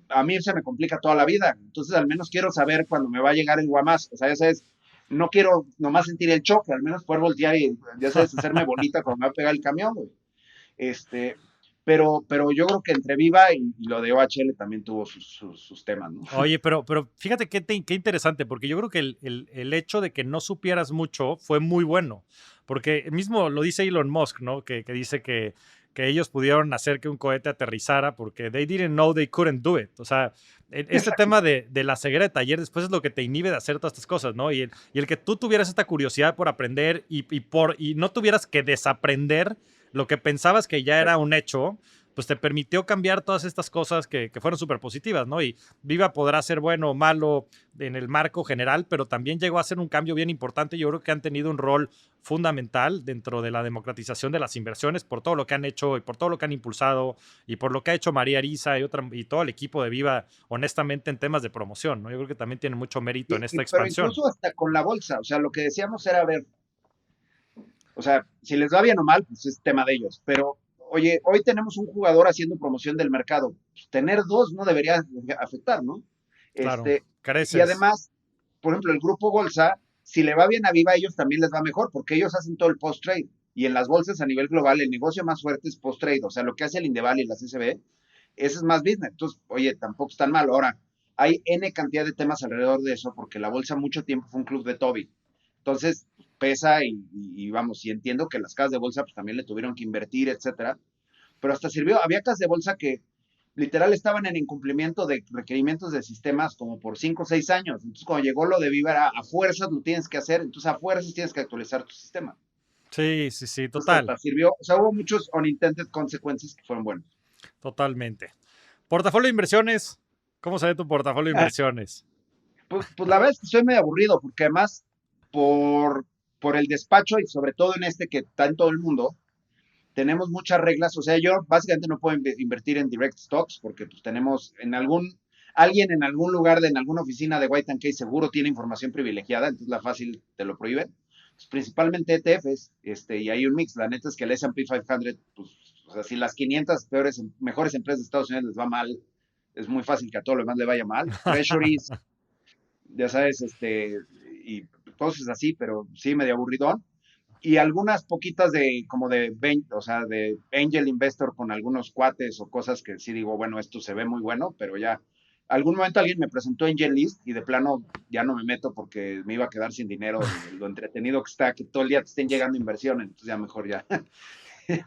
S2: a mí se me complica toda la vida. Entonces, al menos quiero saber cuándo me va a llegar el guamás. O sea, ya sabes, no quiero nomás sentir el choque, al menos poder voltear y, ya sabes, hacerme bolita cuando me va a pegar el camión, güey. Este, pero yo creo que entre Viva y lo de OHL también tuvo sus temas, ¿no?
S1: Oye, pero fíjate qué interesante, porque yo creo que el hecho de que no supieras mucho fue muy bueno, porque mismo lo dice Elon Musk, ¿no? Que dice que ellos pudieron hacer que un cohete aterrizara porque they didn't know they couldn't do it. O sea, este
S2: Exacto.
S1: tema de la ceguera de taller después es lo que te inhibe de hacer todas estas cosas, ¿no? Y el que tú tuvieras esta curiosidad por aprender y no tuvieras que desaprender lo que pensabas que ya era un hecho, pues te permitió cambiar todas estas cosas que fueron súper positivas, ¿no? Y Viva podrá ser bueno o malo en el marco general, pero también llegó a ser un cambio bien importante. Yo creo que han tenido un rol fundamental dentro de la democratización de las inversiones por todo lo que han hecho y por todo lo que han impulsado y por lo que ha hecho María Arisa y todo el equipo de Viva, honestamente, en temas de promoción, ¿no? Yo creo que también tiene mucho mérito en esta
S2: Pero
S1: expansión.
S2: incluso hasta con la bolsa, o sea, lo que decíamos era, a ver, o sea, si les va bien o mal, pues es tema de ellos, pero oye, hoy tenemos un jugador haciendo promoción del mercado, pues, tener dos no debería afectar, ¿no?
S1: Claro,
S2: Y
S1: creces.
S2: además, por ejemplo, el grupo Bolsa, si le va bien a Viva, a ellos también les va mejor, porque ellos hacen todo el post-trade. Y en las bolsas a nivel global, el negocio más fuerte es post-trade, o sea, lo que hace el Indeval y las SB, ese es más business. Entonces, oye, tampoco es tan mal. Ahora, hay N cantidad de temas alrededor de eso, porque la bolsa mucho tiempo fue un club de Toby. Entonces, pesa y vamos, y entiendo que las casas de bolsa pues también le tuvieron que invertir, etcétera, pero hasta sirvió, había casas de bolsa que literal estaban en incumplimiento de requerimientos de sistemas como por 5 o 6 años. Entonces, cuando llegó lo de Viva, a fuerzas lo tienes que hacer, entonces a fuerzas tienes que actualizar tu sistema.
S1: Sí,
S2: Entonces
S1: total,
S2: hasta sirvió, o sea, hubo muchos unintended consequences que fueron buenos.
S1: totalmente. Portafolio de inversiones, ¿cómo se ve tu portafolio de
S2: Ah,
S1: inversiones?
S2: pues la verdad es que soy medio aburrido, porque además, por, por el despacho y sobre todo en este que está en todo el mundo, tenemos muchas reglas. O sea, yo básicamente no puedo invertir en direct stocks porque pues tenemos alguien en algún lugar, en alguna oficina de White Case seguro tiene información privilegiada, entonces la fácil te lo prohíben. Pues, principalmente ETFs, y hay un mix. La neta es que el S&P 500, pues, o sea, si las 500 mejores empresas de Estados Unidos les va mal, es muy fácil que a todo lo demás le vaya mal. Treasuries, ya sabes, y cosas así, pero sí, medio aburridón. Y algunas poquitas de como de 20, o sea, de angel investor con algunos cuates o cosas que sí digo, bueno, esto se ve muy bueno, pero ya algún momento alguien me presentó Angel List y de plano ya no me meto porque me iba a quedar sin dinero de lo entretenido que está, que todo el día te estén llegando inversiones, entonces ya mejor ya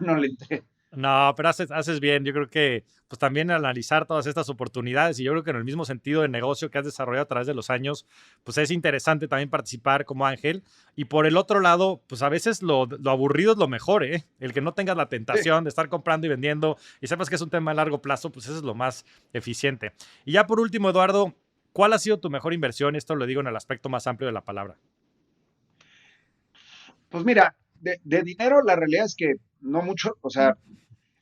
S2: no le entré.
S1: No, pero haces bien. Yo creo que pues también analizar todas estas oportunidades y yo creo que en el mismo sentido de negocio que has desarrollado a través de los años, pues es interesante también participar como Ángel. Y por el otro lado, pues a veces lo aburrido es lo mejor, ¿eh? El que no tengas la
S2: Sí.
S1: tentación de estar comprando y vendiendo y sepas que es un tema a largo plazo, pues eso es lo más eficiente. Y ya por último, Eduardo, ¿cuál ha sido tu mejor inversión? Esto lo digo en el aspecto más amplio de la palabra.
S2: Pues mira, de dinero la realidad es que no mucho, o sea,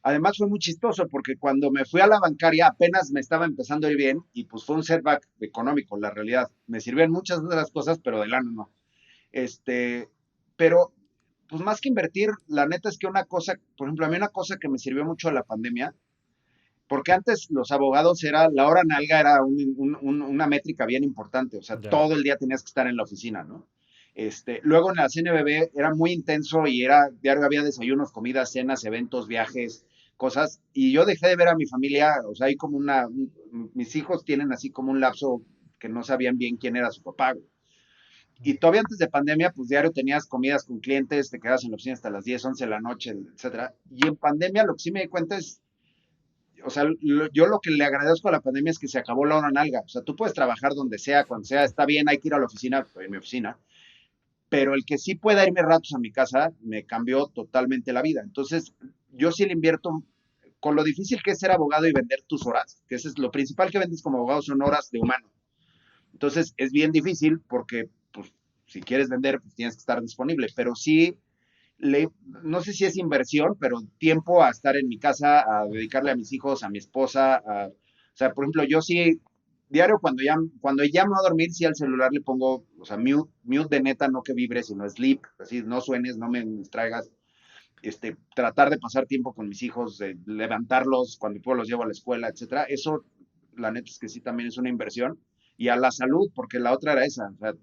S2: además fue muy chistoso porque cuando me fui a la bancaria apenas me estaba empezando a ir bien y pues fue un setback económico, la realidad. Me sirvieron muchas de las cosas, pero de lana no. Este, pero pues más que invertir, la neta es que una cosa, por ejemplo, a mí una cosa que me sirvió mucho a la pandemia, porque antes los abogados era, la hora nalga era una métrica bien importante, o sea,
S1: Ya.
S2: todo el día tenías que estar en la oficina, ¿no? Luego en la CNBB era muy intenso y era, diario había desayunos, comidas, cenas, eventos, viajes, cosas, y yo dejé de ver a mi familia, o sea, hay como mis hijos tienen así como un lapso que no sabían bien quién era su papá, güey. Y todavía antes de pandemia, pues diario tenías comidas con clientes, te quedabas en la oficina hasta las 10, 11 de la noche, etcétera. Y en pandemia lo que sí me di cuenta es, o sea, yo lo que le agradezco a la pandemia es que se acabó la hora nalga. O sea, tú puedes trabajar donde sea, cuando sea, está bien, hay que ir a la oficina, pues, en mi oficina, pero el que sí pueda irme ratos a mi casa me cambió totalmente la vida. Entonces, yo sí le invierto con lo difícil que es ser abogado y vender tus horas, que eso es lo principal que vendes como abogado, son horas de humano. Entonces, es bien difícil porque, pues, si quieres vender, pues tienes que estar disponible, pero sí no sé si es inversión, pero tiempo a estar en mi casa, a dedicarle a mis hijos, a mi esposa, o sea, por ejemplo, yo sí, diario cuando ya me voy a dormir, sí al celular le pongo, o sea, mute de neta, no que vibre, sino sleep, así, no suenes, no me distraigas, tratar de pasar tiempo con mis hijos, de levantarlos, cuando puedo los llevo a la escuela, etcétera, eso, la neta es que sí también es una inversión, y a la salud, porque la otra era esa, o sea,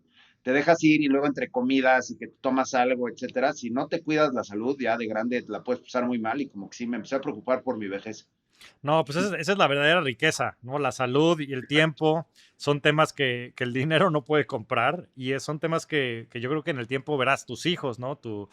S2: te dejas ir y luego entre comidas y que tomas algo, etcétera, si no te cuidas la salud, ya de grande la puedes pasar muy mal y como que sí me empecé a preocupar por mi vejez.
S1: No, pues esa es la verdadera riqueza, ¿no? La salud y el tiempo son temas que el dinero no puede comprar y son temas que yo creo que en el tiempo verás tus hijos, ¿no? Tu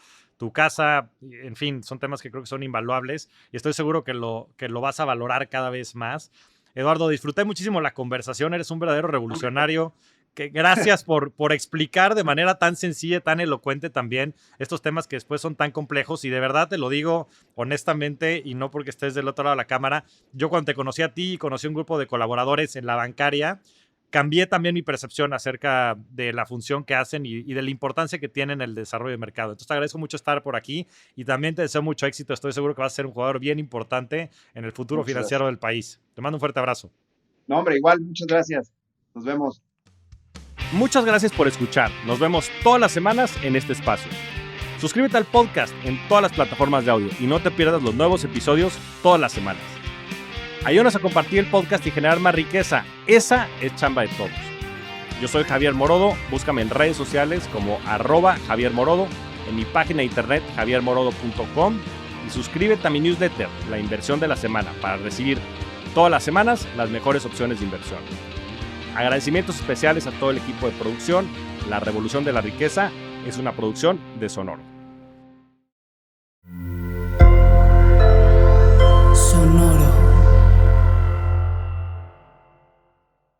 S1: casa, en fin, son temas que creo que son invaluables y estoy seguro que lo vas a valorar cada vez más. Eduardo, disfruté muchísimo la conversación, eres un verdadero revolucionario. Gracias por explicar de manera tan sencilla, tan elocuente también estos temas que después son tan complejos y de verdad te lo digo honestamente y no porque estés del otro lado de la cámara. Yo cuando te conocí a ti y conocí a un grupo de colaboradores en la bancaria, cambié también mi percepción acerca de la función que hacen y de la importancia que tienen en el desarrollo de mercado. Entonces te agradezco mucho estar por aquí y también te deseo mucho éxito. Estoy seguro que vas a ser un jugador bien importante en el futuro
S2: Muchas
S1: financiero
S2: gracias.
S1: del país. Te mando un fuerte abrazo.
S2: No, hombre, igual, muchas gracias. Nos vemos.
S1: Muchas gracias por escuchar. Nos vemos todas las semanas en este espacio. Suscríbete al podcast en todas las plataformas de audio y no te pierdas los nuevos episodios todas las semanas. Ayúdanos a compartir el podcast y generar más riqueza. Esa es chamba de todos. Yo soy Javier Morodo. Búscame en redes sociales como @JavierMorodo, en mi página de internet javiermorodo.com y suscríbete a mi newsletter, La Inversión de la Semana, para recibir todas las semanas las mejores opciones de inversión. Agradecimientos especiales a todo el equipo de producción. La Revolución de la Riqueza es una producción de Sonoro.